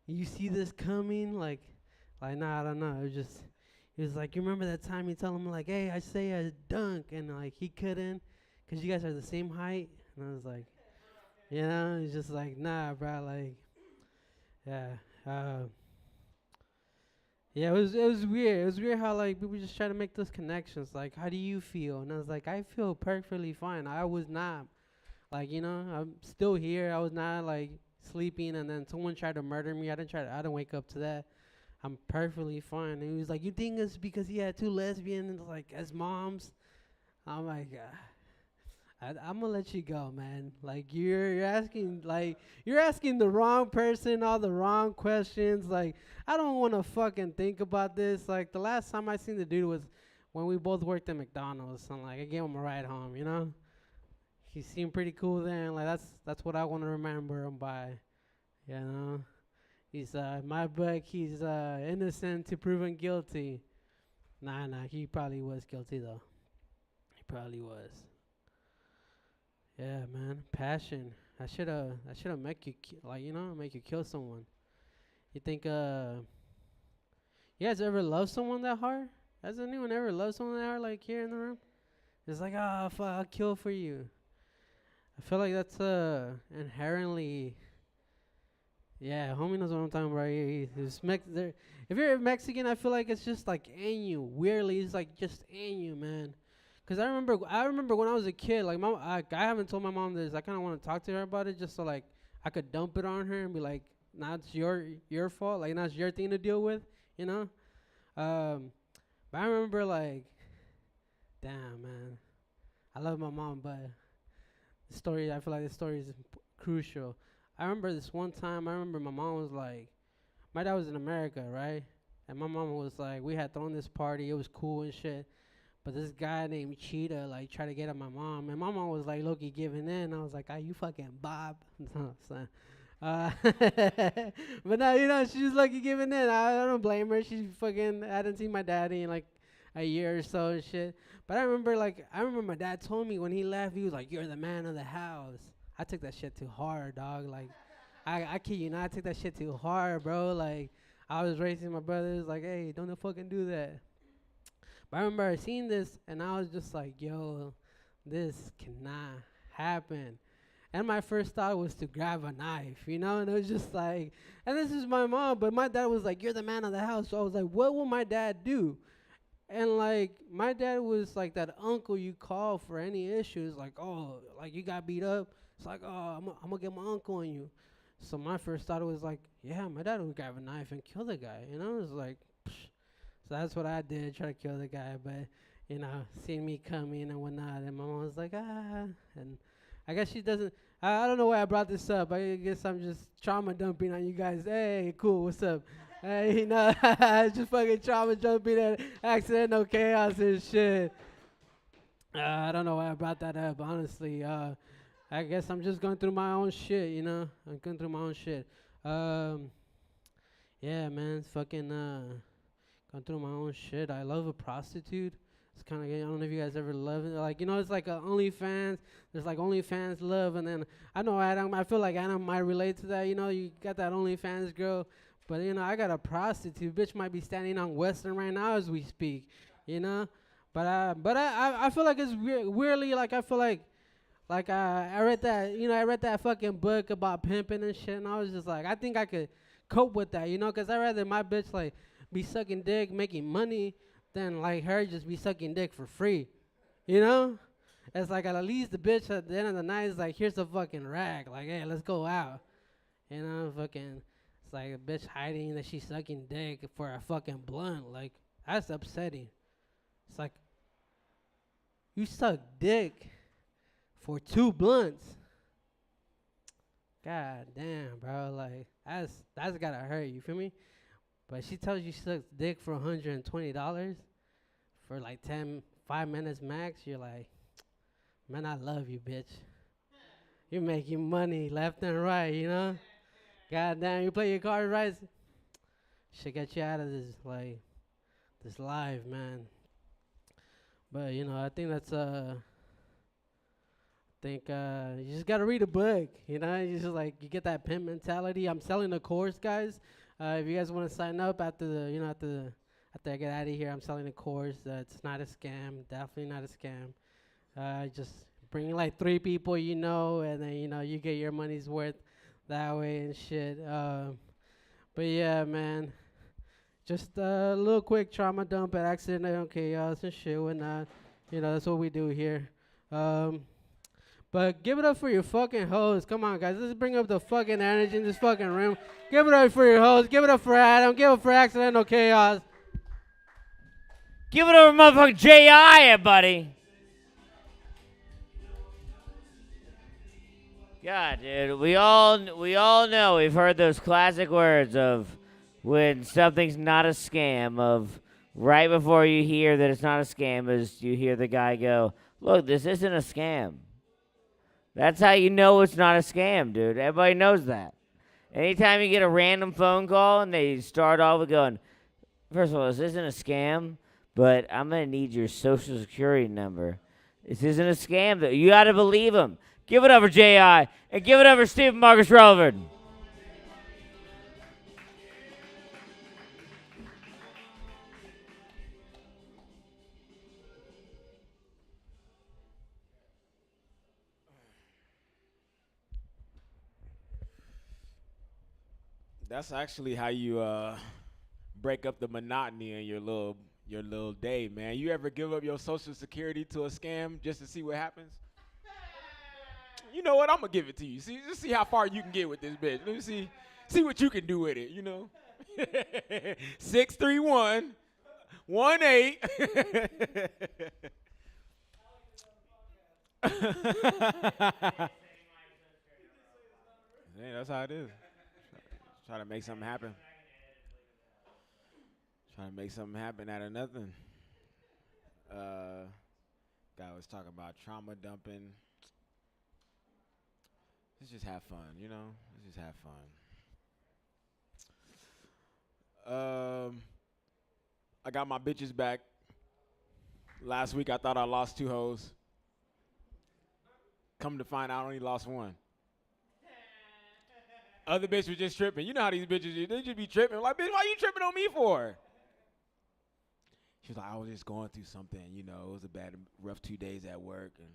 you see this coming? Like, nah, I don't know. He was like, you remember that time you tell him, like, hey, I say a dunk, and, he couldn't, because you guys are the same height? And I was like, he's just like, nah, bro, yeah. Yeah, it was weird. It was weird how, people just try to make those connections. Like, how do you feel? And I was like, I feel perfectly fine. I was not, I'm still here. I was not, sleeping, and then someone tried to murder me. I didn't wake up to that. I'm perfectly fine. And he was like, you think it's because he had two lesbians, as moms? I'm like, I'm gonna let you go, man. Like you're asking, you're asking the wrong person all the wrong questions. Like I don't want to fucking think about this. Like the last time I seen the dude was when we both worked at McDonald's, and like I gave him a ride home. You know, he seemed pretty cool then. Like that's what I want to remember him by. You know, he's in my book. He's innocent to proven guilty. Nah, he probably was guilty though. He probably was. Yeah, man, passion. I shoulda make you make you kill someone. You think you guys ever love someone that hard? Has anyone ever loved someone that hard, like here in the room? It's like, fuck, I'll kill for you. I feel like that's inherently. Yeah, homie knows what I'm talking about. If you're Mexican, I feel like it's just like in you. Weirdly, it's like just in you, man. Cause I remember when I was a kid, like I haven't told my mom this. I kind of want to talk to her about it, just so like I could dump it on her and be like, "Nah, it's your fault. Like, nah, it's your thing to deal with," you know. But I remember like, damn, man, I love my mom, but the story. I feel like the story is crucial. I remember this one time. I remember my mom was like, my dad was in America, right? And my mom was like, we had thrown this party. It was cool and shit. But this guy named Cheetah, like, tried to get at my mom. And my mom was, like, low-key giving in. I was like, you fucking Bob. But now, you know, she's lucky giving in. I don't blame her. She fucking, I didn't see my daddy in, like, a year or so and shit. But I remember my dad told me when he left, he was like, you're the man of the house. I took that shit too hard, dog. Like, I kid you not, I took that shit too hard, bro. Like, I was raising my brothers, like, hey, don't fucking do that. But I remember seeing this, and I was just like, yo, this cannot happen. And my first thought was to grab a knife, you know? And it was just like, and this is my mom, but my dad was like, you're the man of the house. So I was like, what will my dad do? And, like, my dad was like that uncle you call for any issues. Like, oh, like, you got beat up. It's like, oh, I'm going to get my uncle on you. So my first thought was like, yeah, my dad would grab a knife and kill the guy. You know? It was like, psh. So that's what I did, try to kill the guy. But, you know, seeing me coming and whatnot. And my mom was like, And I guess she doesn't. I don't know why I brought this up. I guess I'm just trauma dumping on you guys. Hey, cool, what's up? Hey, you know, just fucking trauma dumping at accidental chaos and shit. I don't know why I brought that up, honestly. I guess I'm just going through my own shit, you know? I'm going through my own shit. Yeah, man, it's fucking going through my own shit. I love a prostitute. It's kind of, I don't know if you guys ever love it. Like, you know, it's like a OnlyFans. There's like OnlyFans love, and then I know Adam. I feel like Adam might relate to that. You know, you got that OnlyFans girl, but you know, I got a prostitute. Bitch might be standing on Western right now as we speak. You know, but I feel like it's weirdly like I feel like I read that. You know, I read that fucking book about pimping and shit, and I was just like, I think I could cope with that. You know, 'cause I'd rather my bitch like be sucking dick, making money, than like her just be sucking dick for free. You know? It's like at least the bitch at the end of the night is like, here's a fucking rag. Like, hey, let's go out. You know, fucking, it's like a bitch hiding that she's sucking dick for a fucking blunt. Like, that's upsetting. It's like, you suck dick for 2 blunts. God damn, bro. Like, that's gotta hurt, you feel me? But she tells you she sucks dick for $120 for like 5 minutes max. You're like, man, I love you, bitch. You're making money left and right, you know? God damn, you play your cards right. Should get you out of this, like, this life, man. But, you know, I think that's, you just gotta read a book, you know? You just like, you get that pimp mentality. I'm selling a course, guys. If you guys want to sign up after I get out of here, I'm selling a course. It's not a scam, definitely not a scam. Just bring like 3 people you know, and then, you know, you get your money's worth that way and shit. But yeah, man, just a little quick trauma dump at accidental chaos and shit, whatnot. You know, that's what we do here. But give it up for your fucking host. Come on, guys. Let's bring up the fucking energy in this fucking room. Give it up for your host. Give it up for Adam. Give it up for Accidental Chaos. Give it up for motherfucking J.I., buddy. God, dude, we all know. We've heard those classic words of when something's not a scam. Of right before you hear that it's not a scam, is you hear the guy go, "Look, this isn't a scam." That's how you know it's not a scam, dude. Everybody knows that. Anytime you get a random phone call and they start off with going, first of all, this isn't a scam, but I'm gonna need your social security number. This isn't a scam, though. You gotta believe them. Give it up for J.I. and give it up for Stephen Marcus Relevant. That's actually how you break up the monotony in your little day, man. You ever give up your social security to a scam just to see what happens? You know what? I'm gonna give it to you. See, just see how far you can get with this bitch. Let me see what you can do with it. You know, 631 18. Hey, that's how it is. Try to make something happen. Trying to make something happen out of nothing. Guy was talking about trauma dumping. Let's just have fun, you know? Let's just have fun. I got my bitches back. Last week I thought I lost 2 hoes. Come to find out I only lost 1. Other bitch was just tripping. You know how these bitches, they just be tripping. Like, bitch, why you tripping on me for? She was like, I was just going through something, you know. It was a rough 2 days at work. And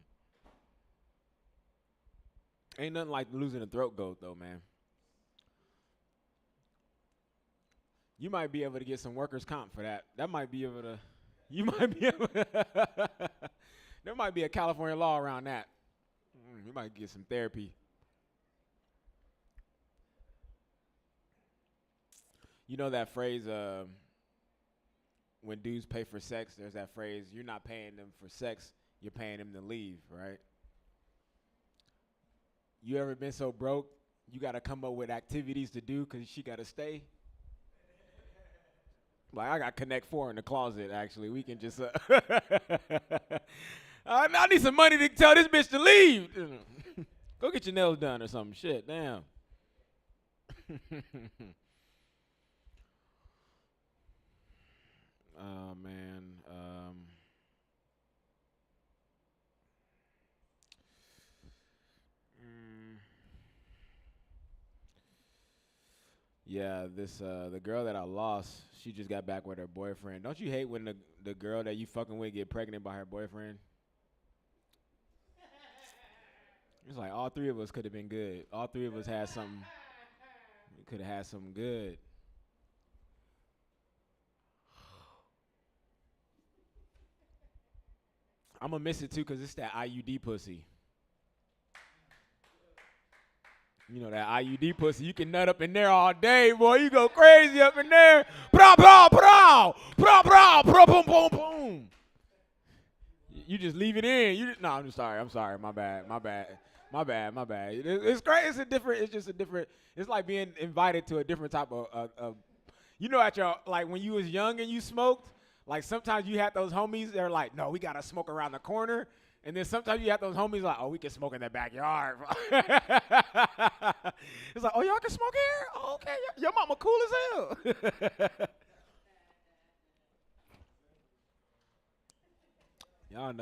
ain't nothing like losing a throat goat, though, man. You might be able to get some workers' comp for that. That might be able to, you might be able to, there might be a California law around that. You might get some therapy. You know that phrase, when dudes pay for sex, there's that phrase, you're not paying them for sex, you're paying them to leave, right? You ever been so broke, you got to come up with activities to do because she got to stay? Like, I got Connect 4 in the closet, actually. We can just, I need some money to tell this bitch to leave. Go get your nails done or something. Shit, damn. Oh, man. Yeah, the girl that I lost, she just got back with her boyfriend. Don't you hate when the girl that you fucking with get pregnant by her boyfriend? It's like all 3 of us could have been good. All 3 of us had something. We could have had something good. I'm going to miss it, too, because it's that IUD pussy. You know, that IUD pussy, you can nut up in there all day, boy. You go crazy up in there. Prow, prow, prow. Prow, prow, prow, boom, boom, boom. You just leave it in. No, I'm sorry. My bad. It's great. It's just a different, it's like being invited to a different type of you know, like when you was young and you smoked, like sometimes you had those homies that are like, no, we got to smoke around the corner. And then sometimes you have those homies like, oh, we can smoke in the backyard. It's like, oh, y'all can smoke here? Oh, okay. Your mama cool as hell. Y'all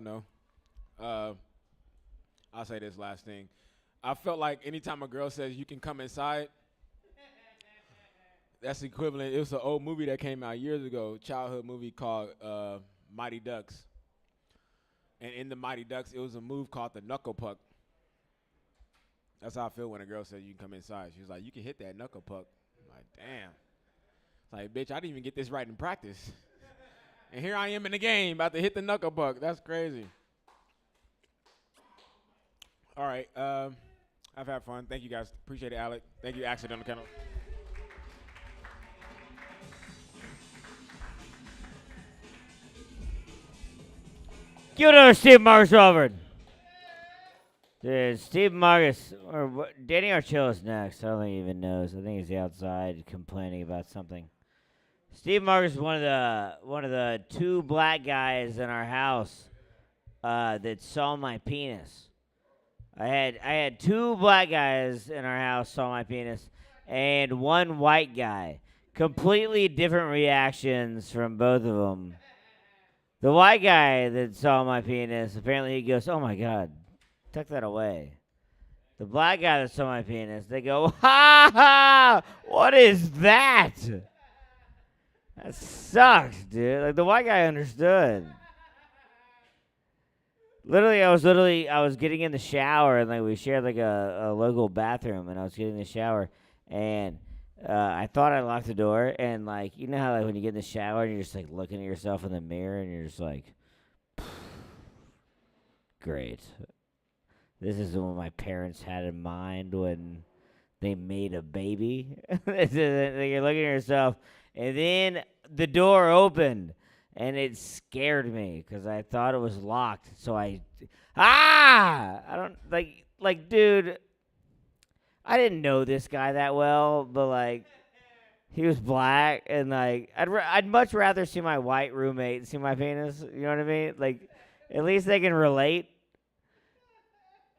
know. I'll say this last thing. I felt like anytime a girl says you can come inside, that's equivalent. It was an old movie that came out years ago, childhood movie called Mighty Ducks. And in the Mighty Ducks, it was a move called the knuckle puck. That's how I feel when a girl says you can come inside. She was like, you can hit that knuckle puck. I'm like, damn. It's like, bitch, I didn't even get this right in practice. And here I am in the game about to hit the knuckle puck. That's crazy. All right. I've had fun. Thank you, guys. Appreciate it, Alec. Thank you, Accidental Kennel. Give it up, Steve Marcus Relevant. Dude, Steve Marcus or Danny Archela's next. I don't think he even knows. I think he's outside complaining about something. Steve Marcus is one of the two black guys in our house that saw my penis. I had two black guys in our house saw my penis, and one white guy. Completely different reactions from both of them. The white guy that saw my penis, apparently he goes, "Oh my God, tuck that away." The black guy that saw my penis, they go, "Ha ha! What is that?" That sucks, dude. Like the white guy understood. I was getting in the shower, and like we shared like a local bathroom, and I was getting in the shower, and I thought I locked the door, and like you know how like when you get in the shower and you're just like looking at yourself in the mirror, and you're just like, great. This is what my parents had in mind when they made a baby. You're looking at yourself, and then the door opened. And it scared me because I thought it was locked. So I don't like, dude. I didn't know this guy that well, but like, he was black, and like, I'd much rather see my white roommate see my penis. You know what I mean? Like, at least they can relate.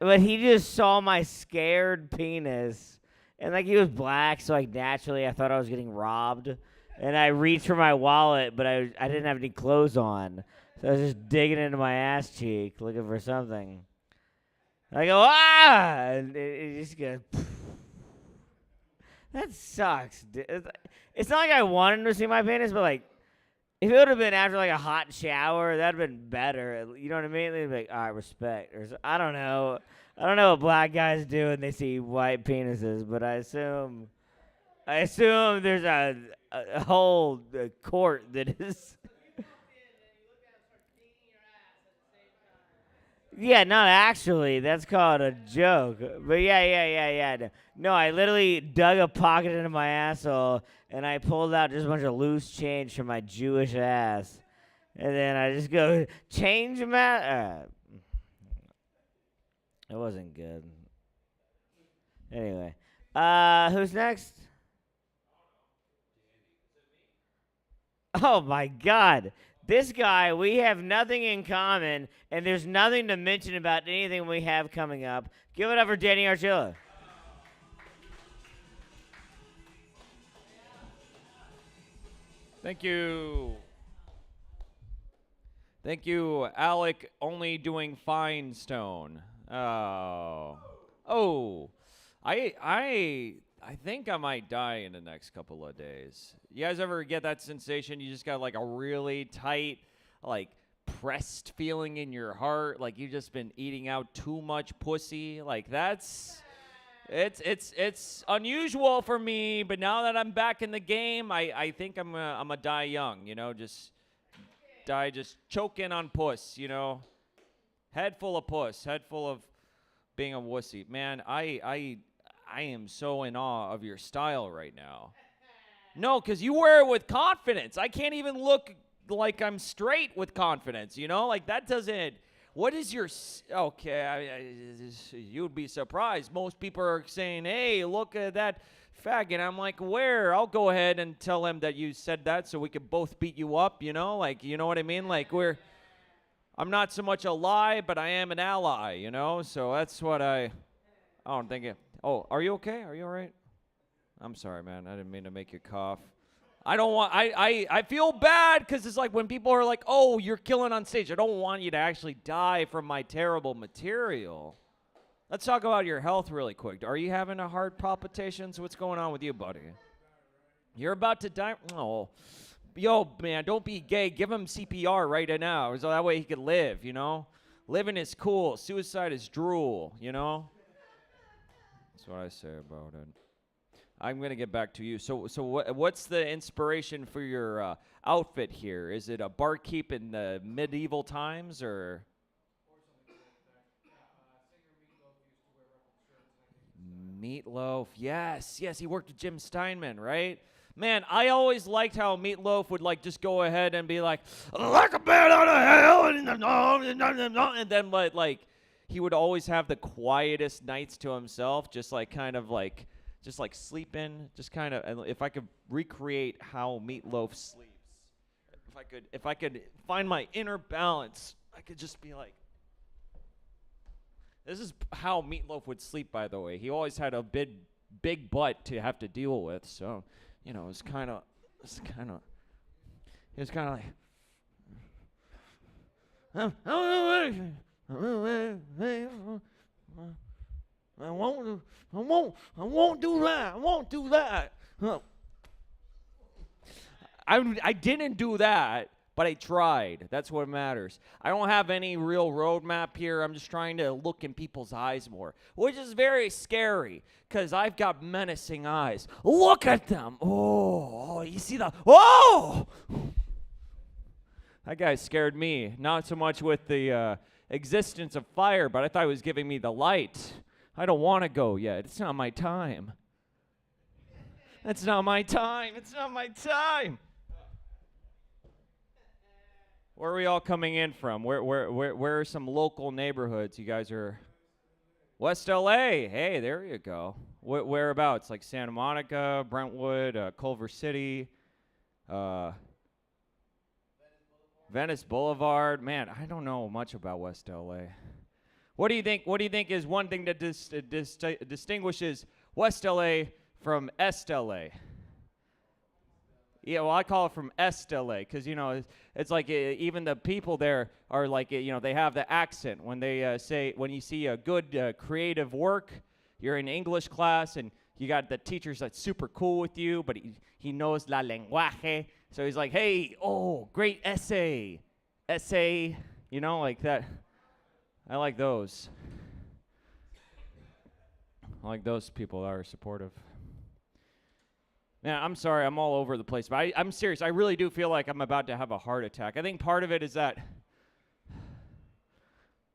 But he just saw my scared penis, and like he was black, so like naturally I thought I was getting robbed. And I reached for my wallet, but I didn't have any clothes on. So I was just digging into my ass cheek, looking for something. I go, And it just goes, that sucks. Dude. It's not like I wanted him to see my penis, but like, if it would have been after like a hot shower, that'd have been better. You know what I mean? They'd be like, all right, respect. Or I don't know. I don't know what black guys do when they see white penises, but I assume there's a whole court that is. Yeah, not actually. That's called a joke. But yeah. No, I literally dug a pocket into my asshole, and I pulled out just a bunch of loose change from my Jewish ass. And then I just go, change Matt. It wasn't good. Anyway. Who's next? Oh my God. This guy, we have nothing in common, and there's nothing to mention about anything we have coming up. Give it up for Danny Archila. Thank you. Thank you, Alec, only doing fine stone. Oh. I think I might die in the next couple of days. You guys ever get that sensation? You just got like a really tight, like pressed feeling in your heart, like you've just been eating out too much pussy. Like it's unusual for me, but now that I'm back in the game, I think I'm gonna die young. You know, just die just choking on puss. You know, head full of puss, head full of being a wussy. Man, I am so in awe of your style right now. No, because you wear it with confidence. I can't even look like I'm straight with confidence, you know? Like, that doesn't... What is your... you'd be surprised. Most people are saying, hey, look at that faggot. I'm like, where? I'll go ahead and tell him that you said that so we could both beat you up, you know? Like, you know what I mean? Like, I'm not so much a lie, but I am an ally, you know? So that's what I don't think it... Oh, are you okay? Are you all right? I'm sorry, man. I didn't mean to make you cough. I don't want, I feel bad because it's like when people are like, oh, you're killing on stage. I don't want you to actually die from my terrible material. Let's talk about your health really quick. Are you having a heart palpitations? What's going on with you, buddy? You're about to die? Oh, yo, man, don't be gay. Give him CPR right now so that way he could live, you know? Living is cool. Suicide is drool, you know? That's what I say about it. I'm going to get back to you. So what's the inspiration for your outfit here? Is it a barkeep in the medieval times or? Meatloaf, yes, he worked with Jim Steinman, right? Man, I always liked how Meatloaf would like just go ahead and be like a man out of hell, and then like he would always have the quietest nights to himself, just like sleeping, just kind of. If I could recreate how Meatloaf sleeps, if I could find my inner balance, I could just be like. This is how Meatloaf would sleep, by the way. He always had a big butt to have to deal with, so it was kind of like. I won't do that. I didn't do that, but I tried. That's what matters. I don't have any real roadmap here. I'm just trying to look in people's eyes more, which is very scary because I've got menacing eyes. Look at them. Oh, you see the, oh! That guy scared me, not so much with the existence of fire, but I thought he was giving me the light. I don't want to go yet. It's not my time. It's not my time. It's not my time. Where are we all coming in from? Where are some local neighborhoods? You guys are West LA. Hey, there you go. Whereabouts? Like Santa Monica, Brentwood, Culver City, Venice Boulevard. Man, I don't know much about West LA. What do you think? What do you think is one thing that distinguishes West LA from Est LA? Yeah, well, I call it from Est LA because it's like even the people there are like they have the accent when they say when you see a good creative work, you're in English class and you got the teacher's that's super cool with you, but he knows la lenguaje. So he's like, hey, oh, great essay, like that. I like those. I like those people that are supportive. Man, I'm sorry, I'm all over the place, but I'm serious. I really do feel like I'm about to have a heart attack. I think part of it is that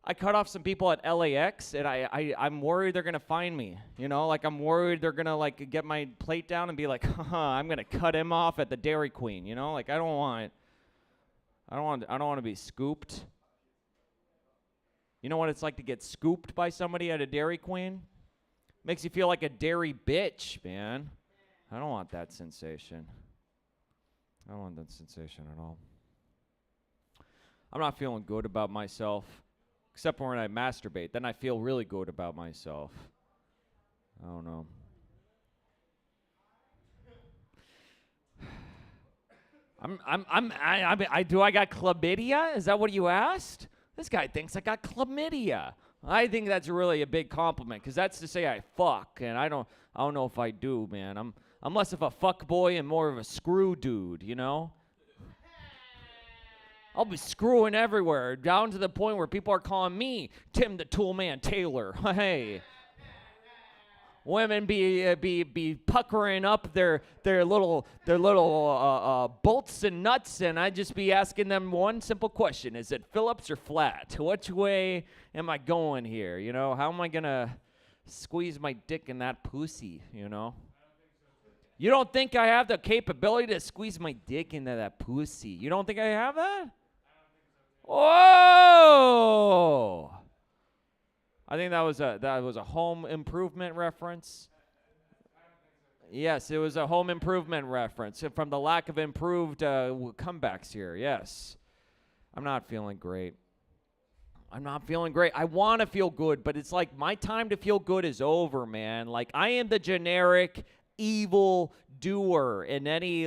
I cut off some people at LAX, and I'm worried they're going to find me. I'm worried they're going to, get my plate down and be like, haha, I'm going to cut him off at the Dairy Queen, I don't want to be scooped. You know what it's like to get scooped by somebody at a Dairy Queen? Makes you feel like a dairy bitch, man. I don't want that sensation. I don't want that sensation at all. I'm not feeling good about myself, except for when I masturbate. Then I feel really good about myself. I don't know. Do I got chlamydia? Is that what you asked? This guy thinks I got chlamydia. I think that's really a big compliment, because that's to say I fuck, and I don't know if I do, man. I'm less of a fuck boy and more of a screw dude, I'll be screwing everywhere, down to the point where people are calling me Tim the Toolman Taylor. Hey. Women be puckering up their little bolts and nuts, and I'd just be asking them one simple question: is it Phillips or flat? Which way am I going here? How am I gonna squeeze my dick in that pussy? You don't think I have the capability to squeeze my dick into that pussy? You don't think I have that? Whoa! I think that was a home improvement reference. Yes, it was a home improvement reference from the lack of improved comebacks here. Yes. I'm not feeling great. I want to feel good, but it's like my time to feel good is over, man. Like, I am the generic evil doer in any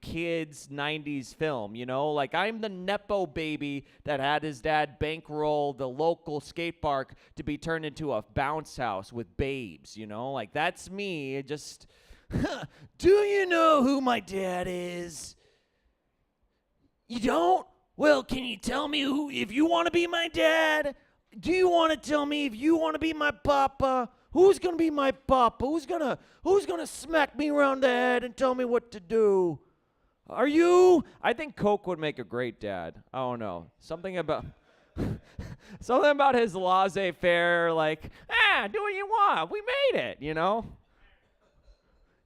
kids 90s film, I'm the nepo baby that had his dad bankroll the local skate park to be turned into a bounce house with babes, that's me. Just do you know who my dad is? You don't? Well, can you tell me who, if you want to be my dad? Do you want to tell me if you want to be my papa? Who's gonna be my papa? Who's gonna smack me around the head and tell me what to do? Are you? I think Coke would make a great dad. I don't know. Something about his laissez-faire, do what you want. We made it,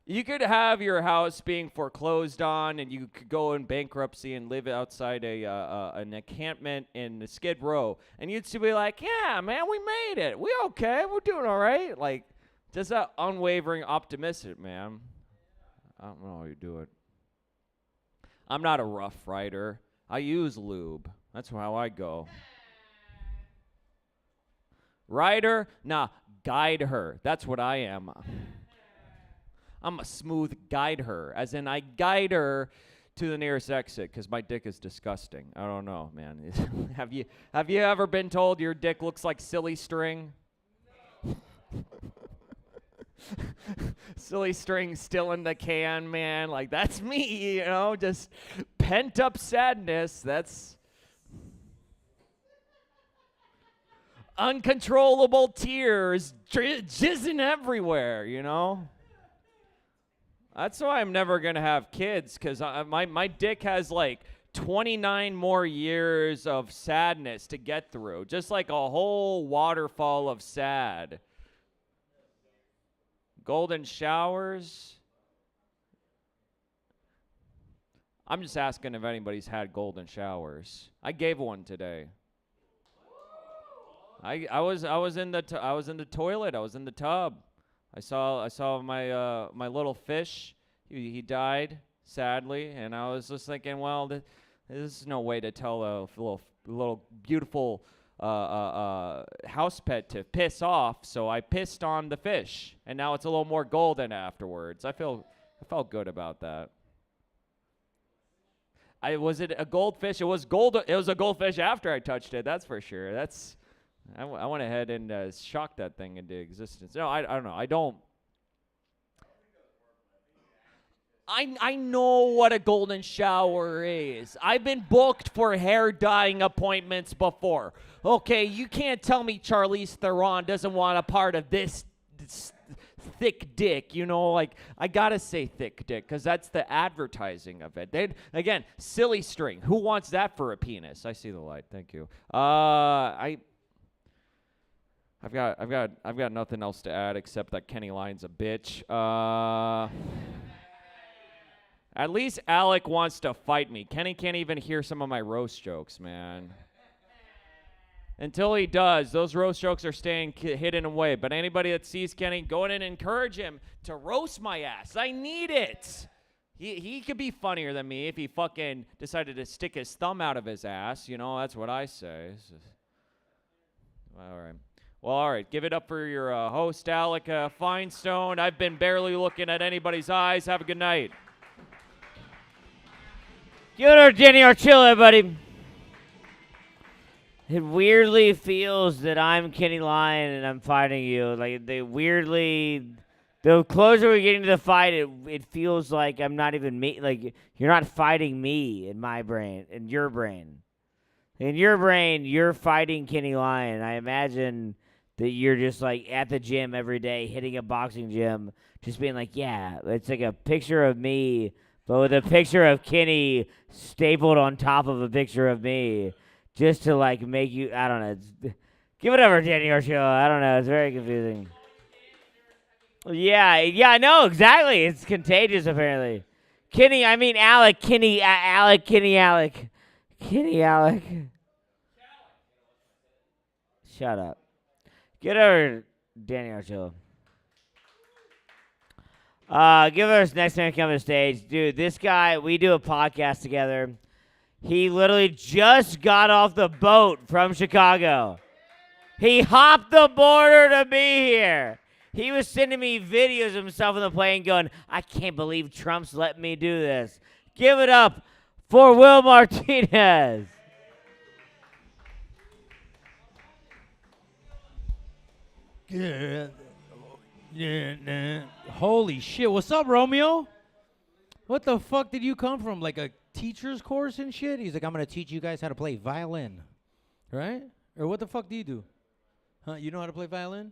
You could have your house being foreclosed on, and you could go in bankruptcy and live outside an encampment in Skid Row, and you'd still be like, "Yeah, man, we made it. We okay. We're doing all right." Like, just that unwavering optimistic, man. I don't know how you do it. I'm not a rough rider. I use lube. That's how I go. Rider? Nah, guide her. That's what I am. I'm a smooth guide her, as in I guide her to the nearest exit because my dick is disgusting. I don't know, man. Have you ever been told your dick looks like silly string? Silly string still in the can, man. Like, that's me, just pent up sadness. That's uncontrollable tears jizzing everywhere, That's why I'm never going to have kids, because my dick has like 29 more years of sadness to get through. Just like a whole waterfall of sad. Golden showers. I'm just asking if anybody's had golden showers. I gave one today. I was in the toilet. I was in the tub. I saw my little fish. He died sadly, and I was just thinking, well, this is no way to tell a little beautiful house pet to piss off. So I pissed on the fish, and now it's a little more golden afterwards. I felt good about that. Was it a goldfish? It was gold. It was a goldfish after I touched it. That's for sure. I went ahead and shocked that thing into existence. No, I don't know. I know what a golden shower is. I've been booked for hair dyeing appointments before. Okay, you can't tell me Charlize Theron doesn't want a part of this thick dick. I gotta say thick dick because that's the advertising of it. Again, silly string. Who wants that for a penis? I see the light. Thank you. I've got nothing else to add except that Kenny Lyon's a bitch. At least Alec wants to fight me. Kenny can't even hear some of my roast jokes, man. Until he does, those roast jokes are staying hidden away. But anybody that sees Kenny, go in and encourage him to roast my ass. I need it. He could be funnier than me if he fucking decided to stick his thumb out of his ass. That's what I say. All right. Well, all right. Give it up for your host, Alec Feinstone. I've been barely looking at anybody's eyes. Have a good night. Give it up, Jenny Archilla, everybody. It weirdly feels that I'm Kenny Lyon and I'm fighting you. Like, the closer we're getting to the fight, it feels like I'm not even me. Like, you're not fighting me in my brain, in your brain. In your brain, you're fighting Kenny Lyon. I imagine that you're just like at the gym every day, hitting a boxing gym, just being like, yeah, it's like a picture of me, but with a picture of Kenny stapled on top of a picture of me, just to like make you, I don't know. Give it over, Danny Orshow. I don't know. It's very confusing. Yeah, I know, exactly. It's contagious, apparently. Alec. Kenny, Alec. Kenny, Alec. Kenny, Alec. Shut up. Get over, Danny Orshow. Give us next man coming to stage. Dude, this guy, we do a podcast together. He literally just got off the boat from Chicago. He hopped the border to be here. He was sending me videos of himself on the plane going, I can't believe Trump's letting me do this. Give it up for Will Martinez. Holy shit. What's up, Romeo? What the fuck did you come from? Like a teacher's course and shit? He's like, I'm going to teach you guys how to play violin. Right? Or what the fuck do you do? Huh? You know how to play violin?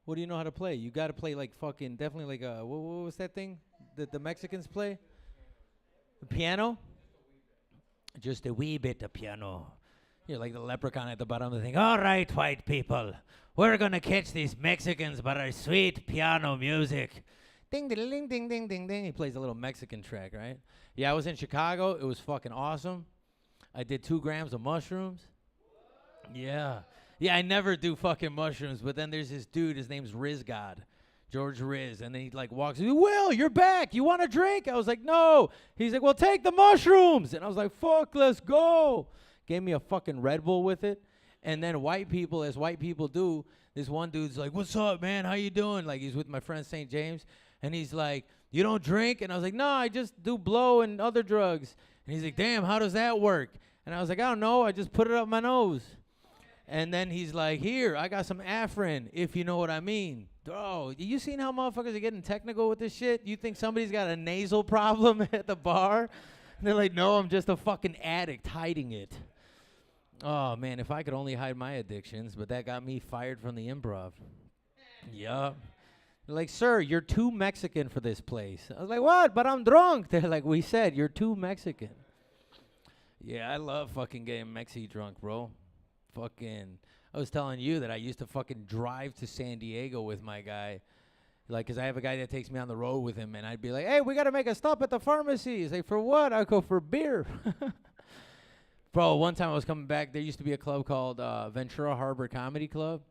What do you know how to play? You got to play like fucking, definitely like what was that thing that the Mexicans play? The piano? Just a wee bit of piano. You're like the leprechaun at the bottom of the thing. All right, white people. We're going to catch these Mexicans by our sweet piano music. Ding, ding, ding, ding, ding, ding, ding. He plays a little Mexican track, right? Yeah, I was in Chicago. It was fucking awesome. I did 2 grams of mushrooms. Yeah. Yeah, I never do fucking mushrooms, but then there's this dude, his name's Riz God, George Riz, and then he like walks, Will, you're back. You want a drink? I was like, no. He's like, well, take the mushrooms. And I was like, fuck, let's go. Gave me a fucking Red Bull with it. And then white people, as white people do, this one dude's like, what's up, man? How you doing? Like, he's with my friend St. James. And he's like, you don't drink? And I was like, no, I just do blow and other drugs. And he's like, damn, how does that work? And I was like, I don't know. I just put it up my nose. And then he's like, here, I got some Afrin, if you know what I mean. Bro, you seen how motherfuckers are getting technical with this shit? You think somebody's got a nasal problem at the bar? And they're like, no, I'm just a fucking addict hiding it. Oh, man, if I could only hide my addictions, but that got me fired from the improv. Yup. They're like, sir, you're too Mexican for this place. I was like, what? But I'm drunk. They're like, we said, you're too Mexican. Yeah, I love fucking getting Mexi drunk, bro. Fucking, I was telling you that I used to fucking drive to San Diego with my guy. Like, because I have a guy that takes me on the road with him, and I'd be like, hey, we got to make a stop at the pharmacy. He's like, for what? I go for beer. Bro, one time I was coming back, there used to be a club called Ventura Harbor Comedy Club.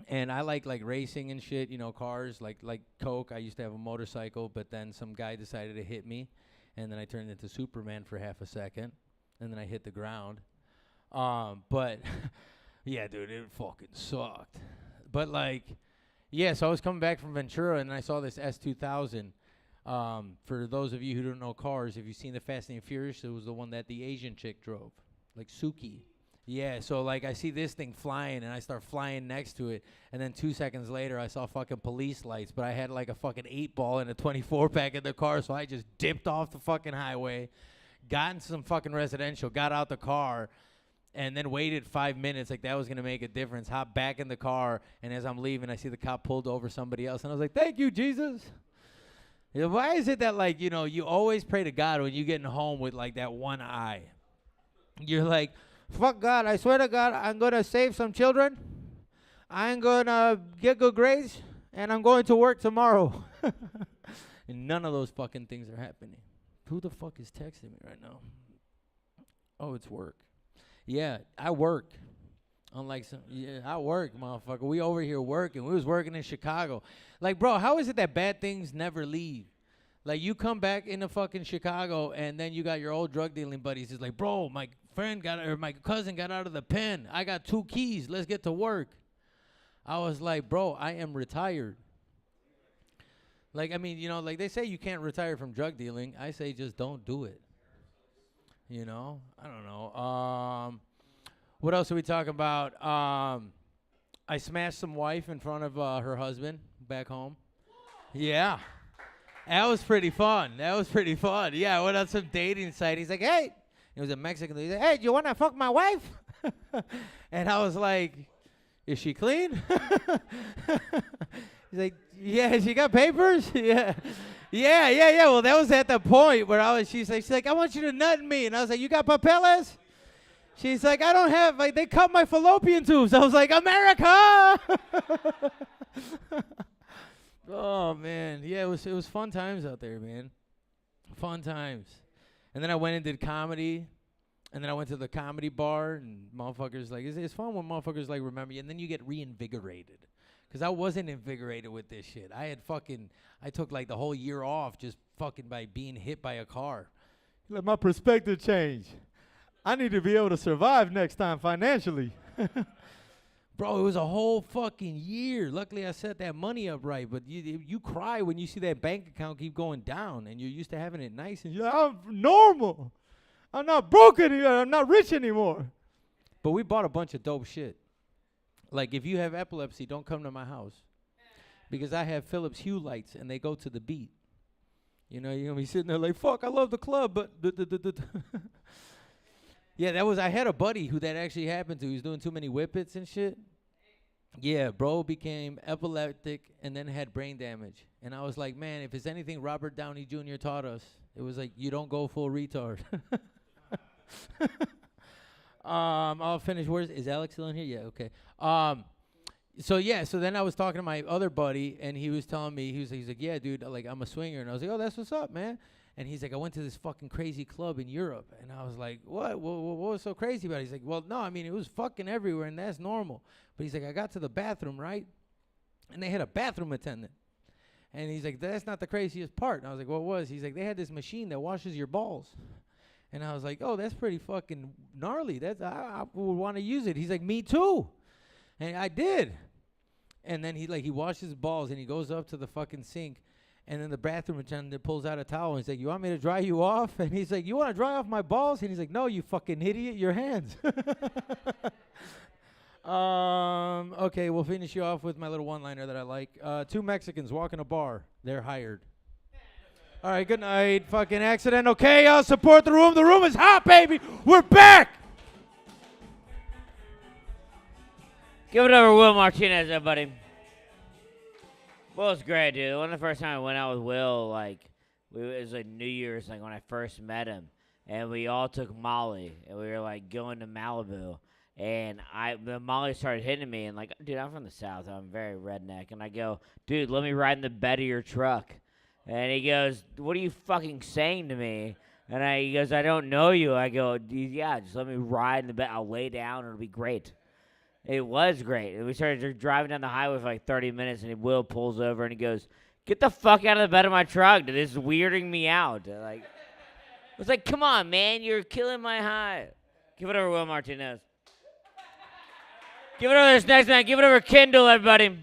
And I like racing and shit, you know, cars, like Coke. I used to have a motorcycle, but then some guy decided to hit me. And then I turned into Superman for half a second. And then I hit the ground. But, yeah, dude, it fucking sucked. But, like, yeah, so I was coming back from Ventura, and I saw this S2000. For those of you who don't know cars, if you've seen the Fast and Furious, it was the one that the Asian chick drove, like Suki. Yeah, so, like, I see this thing flying, and I start flying next to it, and then 2 seconds later, I saw fucking police lights, but I had, like, a fucking 8-ball and a 24-pack in the car, so I just dipped off the fucking highway, got in some fucking residential, got out the car, and then waited 5 minutes like that was going to make a difference, hopped back in the car, and as I'm leaving, I see the cop pulled over somebody else, and I was like, thank you, Jesus. You know, why is it that, like, you know, you always pray to God when you get home with, like, that one eye? You're like, fuck God, I swear to God, I'm going to save some children. I'm going to get good grades, and I'm going to work tomorrow. And none of those fucking things are happening. Who the fuck is texting me right now? Oh, it's work. Yeah, I work. Unlike some, yeah, I work, motherfucker. We over here working. We was working in Chicago. Like, bro, how is it that bad things never leave? Like, you come back into fucking Chicago, and then you got your old drug dealing buddies. It's like, bro, my cousin got out of the pen. I got 2 keys. Let's get to work. I was like, bro, I am retired. Like, I mean, you know, like they say you can't retire from drug dealing. I say just don't do it. You know? I don't know. What else are we talking about? I smashed some wife in front of her husband back home. Yeah. That was pretty fun. Yeah, I went on some dating site. He's like, hey. He was a Mexican. He's like, hey, do you want to fuck my wife? And I was like, is she clean? He's like, yeah, she got papers? Yeah. Yeah. Well, that was at the point where she's like, I want you to nut in me. And I was like, you got papeles? She's like, I don't have, like, they cut my fallopian tubes. I was like, America! Oh, man. Yeah, it was fun times out there, man. Fun times. And then I went and did comedy. And then I went to the comedy bar. And motherfuckers, like, it's fun when motherfuckers, like, remember you. And then you get reinvigorated. Because I wasn't invigorated with this shit. I took, like, the whole year off just fucking by being hit by a car. Let my perspective change. I need to be able to survive next time financially. Bro, it was a whole fucking year. Luckily, I set that money up right. But you cry when you see that bank account keep going down. And you're used to having it nice. And you're like, I'm normal. I'm not broke anymore. I'm not rich anymore. But we bought a bunch of dope shit. Like, if you have epilepsy, don't come to my house. Because I have Philips Hue lights, and they go to the beat. You know, you're going to be sitting there like, fuck, I love the club, but... Yeah, I had a buddy who that actually happened to. He was doing too many whippets and shit. Yeah, bro became epileptic and then had brain damage. And I was like, man, if it's anything Robert Downey Jr. taught us, it was like, you don't go full retard. I'll finish. Is Alex still in here? Yeah, okay. So yeah, so then I was talking to my other buddy, and he was telling me, he's like, yeah, dude, like I'm a swinger, and I was like, oh, that's what's up, man. And he's like, I went to this fucking crazy club in Europe, and I was like, what was so crazy about it? He's like, well, no, I mean, it was fucking everywhere, and that's normal. But he's like, I got to the bathroom, right, and they had a bathroom attendant, and he's like, that's not the craziest part. And I was like, what was? He's like, they had this machine that washes your balls. And I was like, oh, that's pretty fucking gnarly. I would want to use it. He's like, me too. And I did. And then he washes his balls, and he goes up to the fucking sink, and then the bathroom attendant pulls out a towel, and he's like, you want me to dry you off? And he's like, you want to dry off my balls? And he's like, no, you fucking idiot, your hands. Okay, we'll finish you off with my little one-liner that I like. Two Mexicans walk in a bar. They're hired. All right, good night. Fucking accidental chaos. Support the room. The room is hot, baby. We're back. Give it over to Will Martinez, everybody. Will's great, dude. One of the first time I went out with Will, like, it was like New Year's, like when I first met him, and we all took Molly, and we were like going to Malibu, and the Molly started hitting me, and like, dude, I'm from the South, I'm very redneck, and I go, dude, let me ride in the bed of your truck, and he goes, what are you fucking saying to me? And he goes, I don't know you. I go, yeah, just let me ride in the bed. I'll lay down. It'll be great. It was great. And we started driving down the highway for like 30 minutes, and Will pulls over, and he goes, get the fuck out of the bed of my truck. Dude, this is weirding me out. Like, I was like, come on, man. You're killing my high. Give it over, Will Martinez. Give it over this next man. Give it over Kendall, everybody.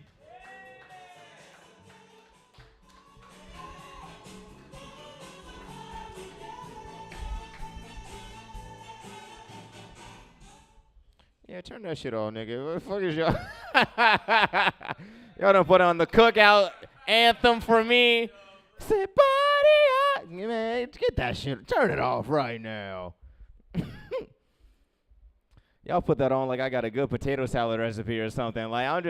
Yeah, turn that shit on, nigga. What the fuck is y'all? Y'all done put on the cookout anthem for me. Say, buddy, man, get that shit. Turn it off right now. Y'all put that on like I got a good potato salad recipe or something. Like,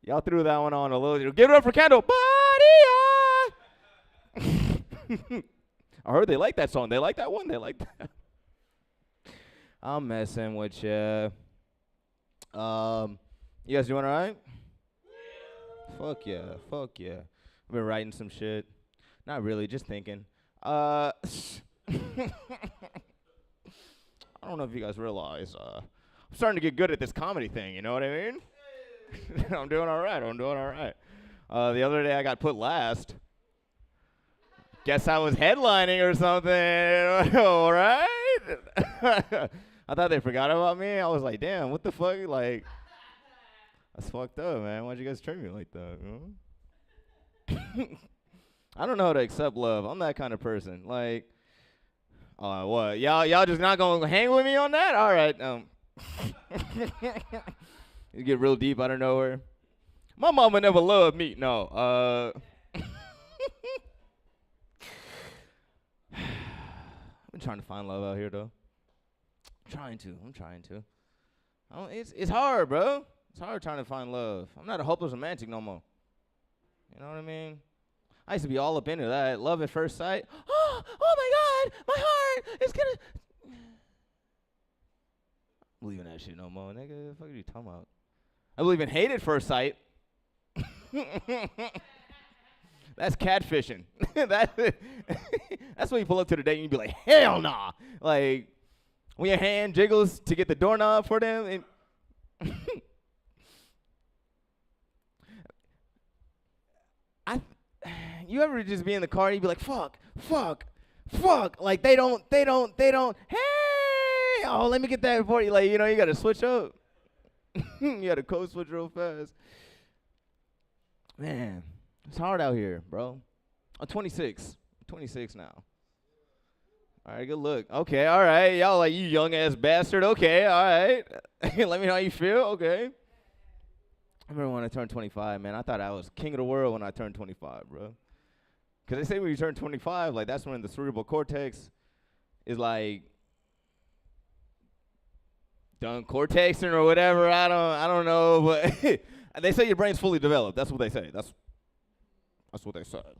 y'all threw that one on a little. Give it up for Kendall. Buddy, I heard they like that song. They like that one? They like that. I'm messing with you. You guys doing all right? Fuck yeah. I've been writing some shit. Not really, just thinking. I don't know if you guys realize, I'm starting to get good at this comedy thing, you know what I mean? I'm doing all right. The other day I got put last. Guess I was headlining or something, all right? I thought they forgot about me. I was like, damn, what the fuck? Like, that's fucked up, man. Why'd you guys treat me like that? You know? I don't know how to accept love. I'm that kind of person. Like, what? Y'all just not gonna hang with me on that? All right. You get real deep out of nowhere. My mama never loved me. No. I've been trying to find love out here, though. I'm trying to. It's hard, bro. It's hard trying to find love. I'm not a hopeless romantic no more. You know what I mean? I used to be all up into that. Love at first sight. Oh my God, my heart is gonna. I'm believing that shit no more, nigga. What the fuck are you talking about? I believe in hate at first sight. That's catfishing. That's when you pull up to the date and you be like, hell nah. Like, when your hand jiggles to get the doorknob for them. You ever just be in the car and you be like, fuck. Like, they don't. Hey, oh, let me get that for you. Like, you know, you got to switch up. You got to code switch real fast. Man, it's hard out here, bro. I'm 26. 26 now. All right, good look. Okay, all right. Y'all like, you young-ass bastard. Okay, all right. Let me know how you feel. Okay. I remember when I turned 25, man. I thought I was king of the world when I turned 25, bro. Because they say when you turn 25, like, that's when the cerebral cortex is, like, done cortexing or whatever. I don't know. But they say your brain's fully developed. That's what they say. That's what they said.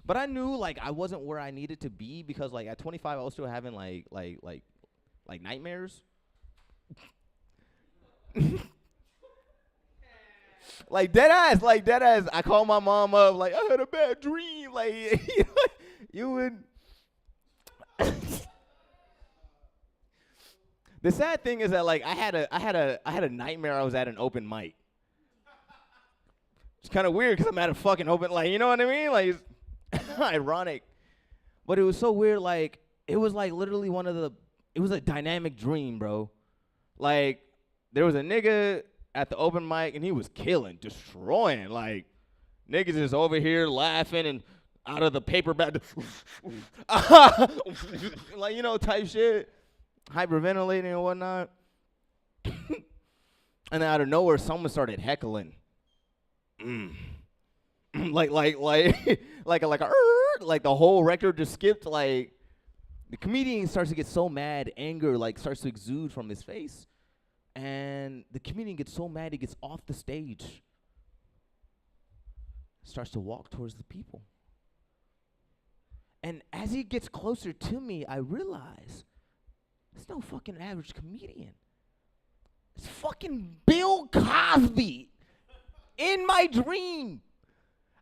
But I knew, like, I wasn't where I needed to be because, like, at 25, I was still having, like nightmares. Like dead ass. I called my mom up. Like I had a bad dream. Like you would. The sad thing is that like I had a nightmare. I was at an open mic. It's kind of weird because I'm at a fucking open, like, you know what I mean? Like, it's ironic. But it was so weird, like, it was like literally it was a dynamic dream, bro. Like, there was a nigga at the open mic, and he was killing, destroying. Like, niggas is over here laughing and out of the paper bag, like, you know, type shit, hyperventilating and whatnot. And then out of nowhere, someone started heckling. like the whole record just skipped. Like the comedian starts to get so mad, anger like starts to exude from his face, and the comedian gets so mad he gets off the stage, starts to walk towards the people. And as he gets closer to me, I realize it's no fucking average comedian. It's fucking Bill Cosby in my dream.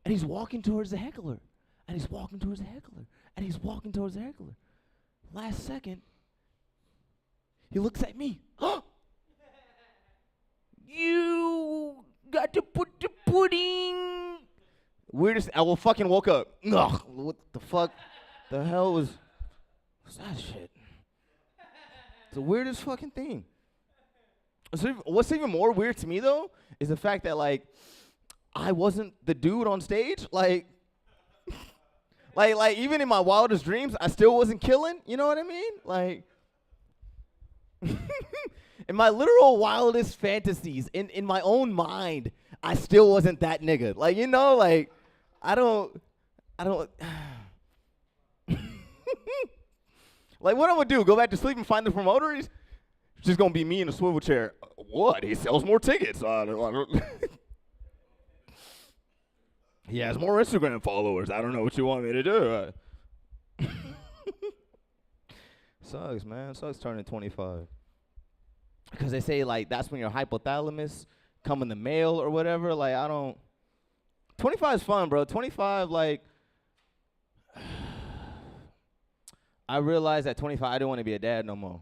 And he's walking towards the heckler. And he's walking towards the heckler. And he's walking towards the heckler. Last second, he looks at me. You got to put the pudding. Weirdest. I will fucking woke up. Ugh, what the fuck? The hell was that shit? It's the weirdest fucking thing. So what's even more weird to me though is the fact that like I wasn't the dude on stage. Like even in my wildest dreams, I still wasn't killing. You know what I mean? Like in my literal wildest fantasies, in my own mind, I still wasn't that nigga. Like, you know, like I don't like what I'm gonna do? Go back to sleep and find the promoter? It's just gonna be me in a swivel chair. What? He sells more tickets. I don't He has more Instagram followers. I don't know what you want me to do. Sucks, man. Sucks turning 25. Because they say, like, that's when your hypothalamus come in the mail or whatever. Like, 25 is fun, bro. 25, like, I realized at 25 I didn't want to be a dad no more.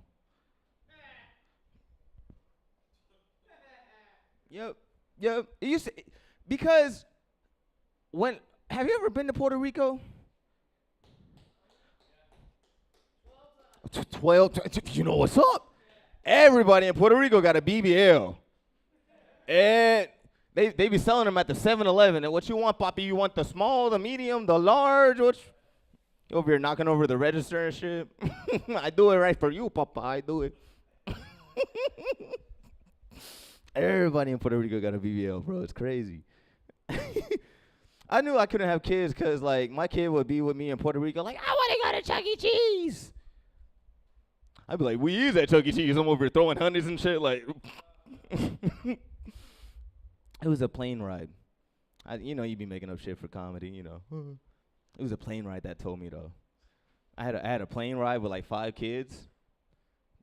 Yep. It used to, because have you ever been to Puerto Rico? 12, you know what's up? Everybody in Puerto Rico got a BBL. And they be selling them at the 7-Eleven. And what you want, Papi? You want the small, the medium, the large? You over here knocking over the register and shit. I do it right for you, Papa. I do it. Everybody in Puerto Rico got a BBL, bro. It's crazy. I knew I couldn't have kids because, like, my kid would be with me in Puerto Rico, like, I want to go to Chuck E. Cheese. I'd be like, we is at Chuck E. Cheese. I'm over here throwing honeys and shit. Like, it was a plane ride. You'd be making up shit for comedy, you know. It was a plane ride that told me, though. I had a plane ride with, like, 5 kids.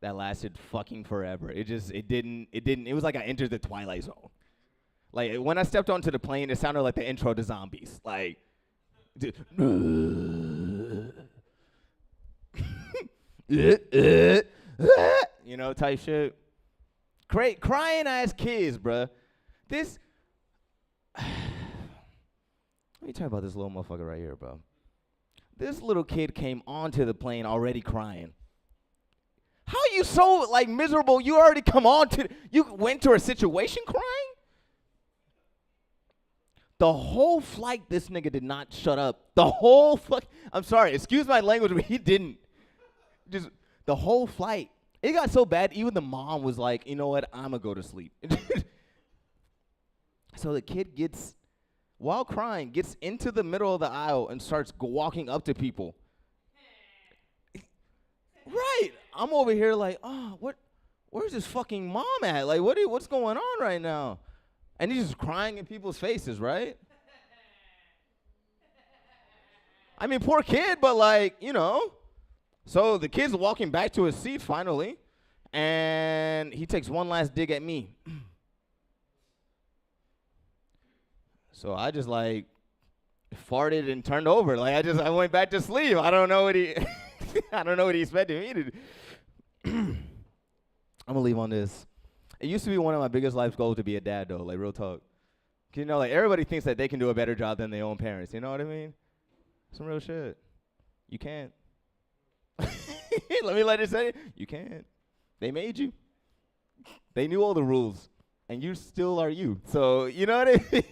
That lasted fucking forever. It was like I entered the Twilight Zone. Like, when I stepped onto the plane, it sounded like the intro to Zombies. Like, you know, type shit. Crying ass kids, bruh. Let me tell you about this little motherfucker right here, bro. This little kid came onto the plane already crying. How are you so, like, miserable? You already you went to a situation crying? The whole flight, this nigga did not shut up. I'm sorry, excuse my language, but he didn't. Just the whole flight. It got so bad, even the mom was like, you know what, I'm gonna go to sleep. So the kid while crying, gets into the middle of the aisle and starts walking up to people. Right. I'm over here like, where's this fucking mom at? Like, what's going on right now? And he's just crying in people's faces, right? I mean, poor kid, but like, you know. So the kid's walking back to his seat finally, and he takes one last dig at me. So I just like farted and turned over. Like I went back to sleep. I don't know what he I don't know what he expected me to do. I'm gonna leave on this. It used to be one of my biggest life goals to be a dad though, like real talk. 'Cause, you know, like everybody thinks that they can do a better job than their own parents. You know what I mean? Some real shit. You can't. Let it say it. You can't. They made you. They knew all the rules, and you still are you. So you know what I mean?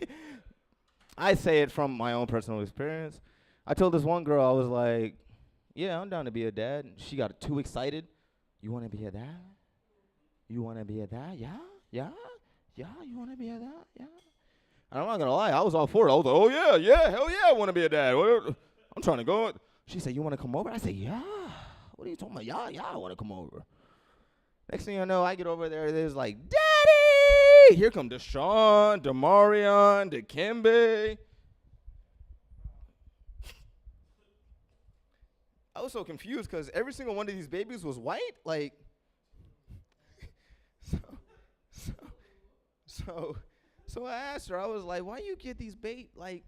I say it from my own personal experience. I told this one girl, I was like, yeah, I'm down to be a dad. And she got too excited. You want to be a dad? You want to be a dad? Yeah? Yeah? Yeah? You want to be a dad? Yeah? And I'm not going to lie. I was all for it. I was like, oh, yeah, hell yeah, I want to be a dad. I'm trying to go. She said, you want to come over? I said, yeah. What are you talking about? Yeah, I want to come over. Next thing you know, I get over there. There's like, Daddy! Here come Deshaun, Demarion, Dikembe. I was so confused because every single one of these babies was white. Like, so I asked her. I was like, "Why you get these like,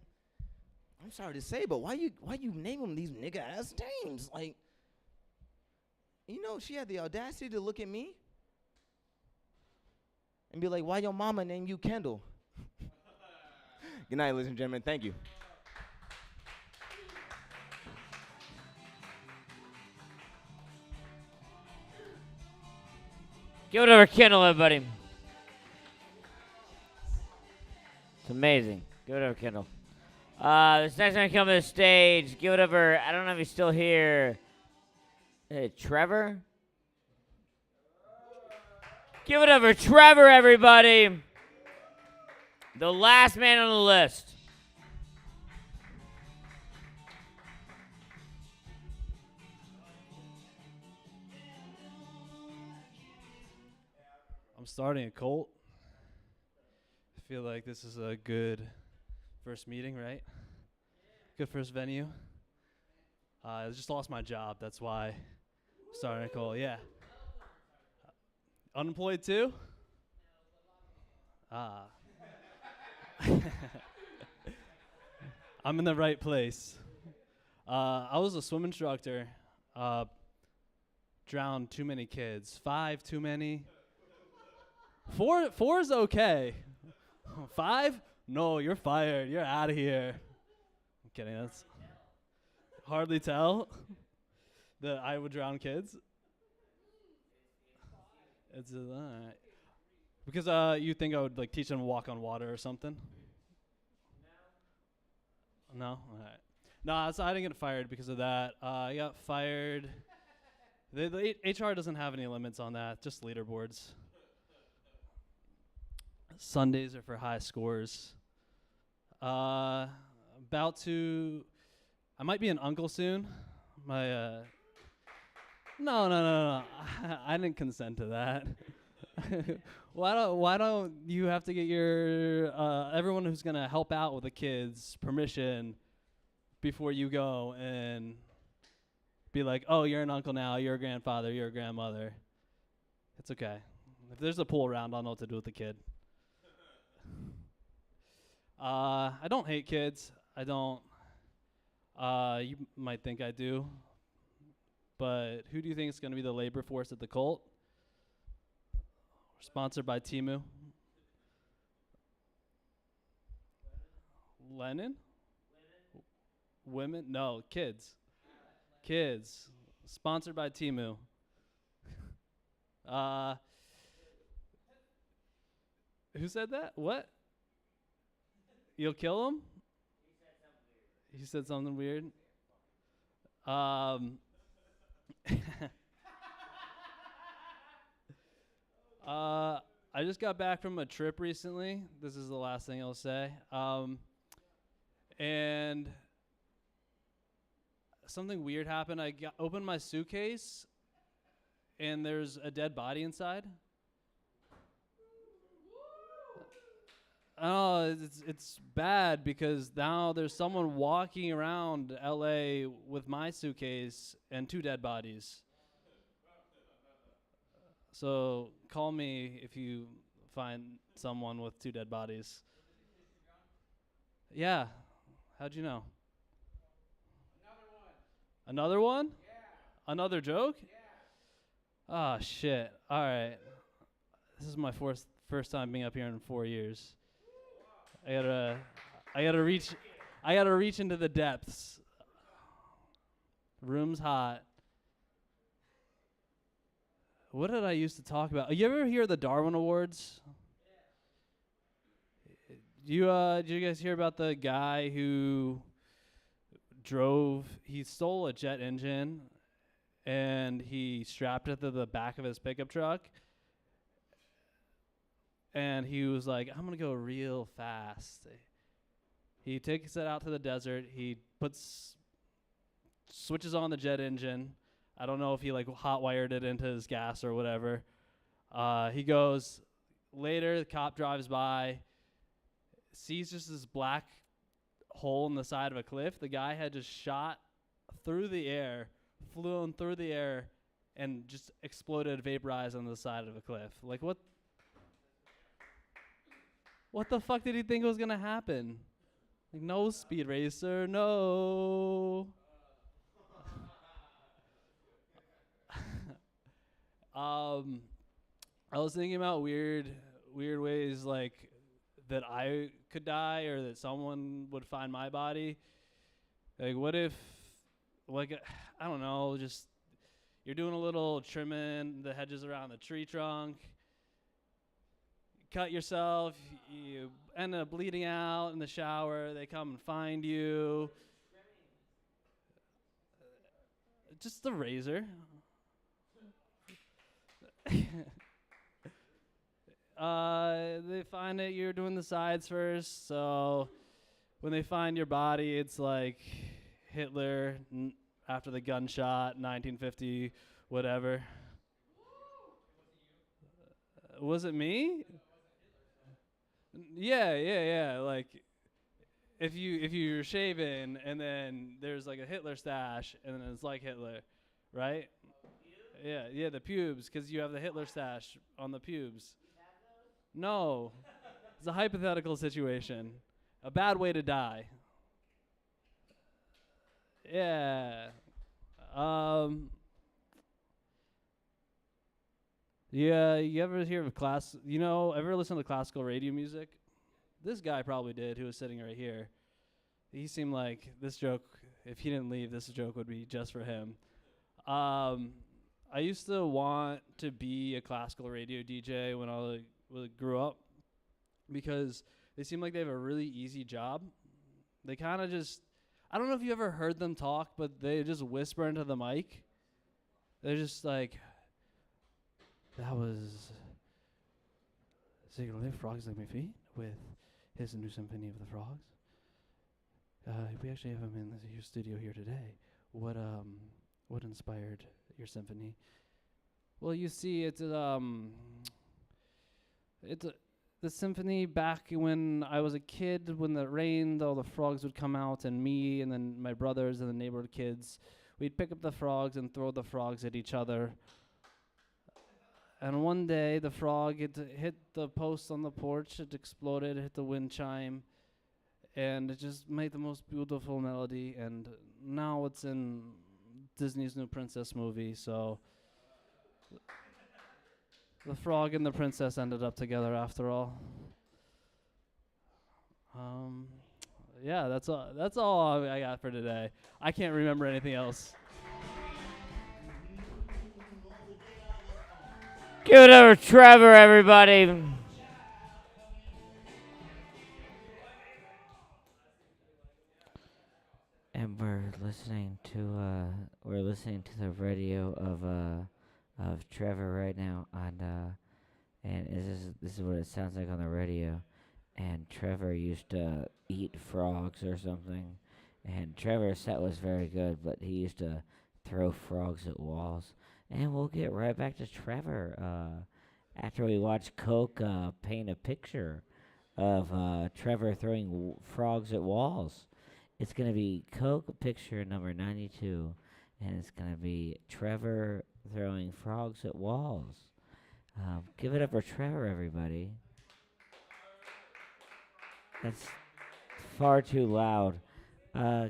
I'm sorry to say, but why you name them these nigga ass names? Like, you know, she had the audacity to look at me and be like, why your mama named you Kendall?" Good night, ladies and gentlemen. Thank you. Give it over Kendall, everybody. It's amazing. Give it over Kendall. This next one come to the stage. Give it over. I don't know if he's still here. Hey, Trevor? Give it over Trevor, everybody. The last man on the list. I'm starting a cult. I feel like this is a good first meeting, right? Good first venue. I just lost my job. That's why I'm starting a cult. Yeah. Unemployed too? I'm in the right place. I was a swim instructor. Drowned too many kids. 5 too many. 4 is okay. 5? No, you're fired. You're out of here. I'm kidding. That's hardly tell that I would drown kids. It's all right. Because you think I would like teach them to walk on water or something? No. All right. No, so I didn't get fired because of that. I got fired. The HR doesn't have any limits on that. Just leaderboards. Sundays are for high scores. I might be an uncle soon. No. I didn't consent to that. Why don't you have to get your everyone who's gonna help out with the kids permission before you go and be like, oh, you're an uncle now, you're a grandfather, you're a grandmother. It's okay. If there's a pool around, I'll know what to do with the kid. I don't hate kids. I don't. You might think I do. But who do you think is going to be the labor force at the cult? We're sponsored by Temu. Lenin? Women? No, kids. Kids. Sponsored by Temu. Who said that? What? You'll kill him? He said something weird. I just got back from a trip recently. This is the last thing I'll say. And something weird happened. I opened my suitcase, and there's a dead body inside. Oh, it's bad because now there's someone walking around LA with my suitcase and 2 dead bodies. So call me if you find someone with 2 dead bodies. Yeah. How'd you know? Another one? Yeah. Another joke? Yeah. Oh shit. All right. This is my first time being up here in 4 years. I gotta reach into the depths. Room's hot. What did I used to talk about? You ever hear the Darwin Awards? Did you guys hear about the guy who he stole a jet engine and he strapped it to the back of his pickup truck and he was like, I'm going to go real fast. He takes it out to the desert. He switches on the jet engine. I don't know if he like hot wired it into his gas or whatever. He goes later, the cop drives by, sees just this black hole in the side of a cliff. The guy had just shot through the air, flown through the air, and just exploded, vaporized on the side of a cliff. Like, what the fuck did he think was gonna happen? Like, no, Speed Racer, no. I was thinking about weird ways like that I could die or that someone would find my body. Like, what if, like, I don't know, just you're doing a little trimming the hedges around the tree trunk, cut yourself, you end up bleeding out in the shower, they come and find you. Just the razor. They find that you're doing the sides first, so when they find your body, it's like Hitler after the gunshot, 1950, whatever. Was it me? Yeah. Like, if you're shaving and then there's like a Hitler stash and then it's like Hitler, right? Yeah, the pubes, because you have the Hitler stash on the pubes. No, it's a hypothetical situation. A bad way to die. Yeah. Yeah, you ever hear of ever listen to classical radio music? This guy probably did, who was sitting right here. He seemed like this joke, if he didn't leave, this joke would be just for him. I used to want to be a classical radio DJ when I grew up because they seem like they have a really easy job. They kind of just, I don't know if you ever heard them talk, but they just whisper into the mic. They're just like, that was Ziggler Frogs Like My Feet with his new symphony of the frogs. We actually have him in your studio here today. What inspired your symphony? Well, you see, it's the symphony back when I was a kid. When it rained, all the frogs would come out, and me and then my brothers and the neighborhood kids, we'd pick up the frogs and throw the frogs at each other. And one day, the frog hit the post on the porch. It exploded, hit the wind chime, and it just made the most beautiful melody. And now it's in Disney's new princess movie, so the frog and the princess ended up together after all. Yeah, that's all I got for today. I can't remember anything else. Give it over to Trevor, everybody. And we're listening to the radio of Trevor right now and this is what it sounds like on the radio. And Trevor used to eat frogs or something. And Trevor's set was very good, but he used to throw frogs at walls. And we'll get right back to Trevor after we watch Coke paint a picture of Trevor throwing frogs at walls. It's going to be Coke picture number 92, and it's going to be Trevor throwing frogs at walls. Give it up for Trevor, everybody. That's far too loud.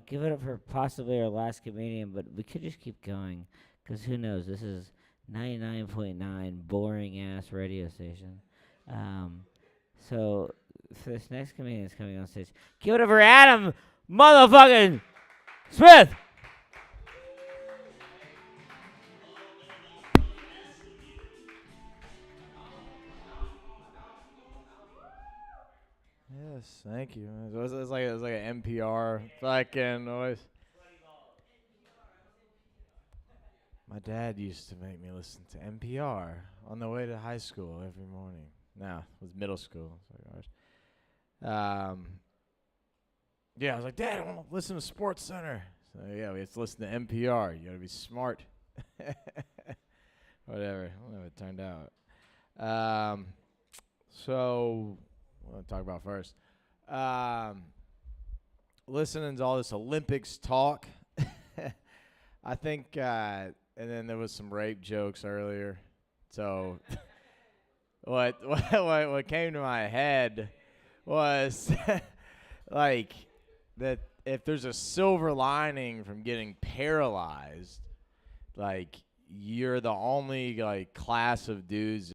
Give it up for possibly our last comedian, but we could just keep going, 'cause who knows? This is 99.9 boring ass radio station. So for this next comedian that's coming on stage, give it up for Adam motherfucking Smith. Yes, thank you. It was like an NPR fucking noise. My dad used to make me listen to NPR on the way to high school every morning. No, it was middle school. Yeah, I was like, Dad, I want to listen to Sports Center. So yeah, we have to listen to NPR. You gotta be smart. Whatever. I don't know what it turned out. So what do I talk about first? Listening to all this Olympics talk. I think, and then there was some rape jokes earlier. So what came to my head was like that if there's a silver lining from getting paralyzed, like you're the only like class of dudes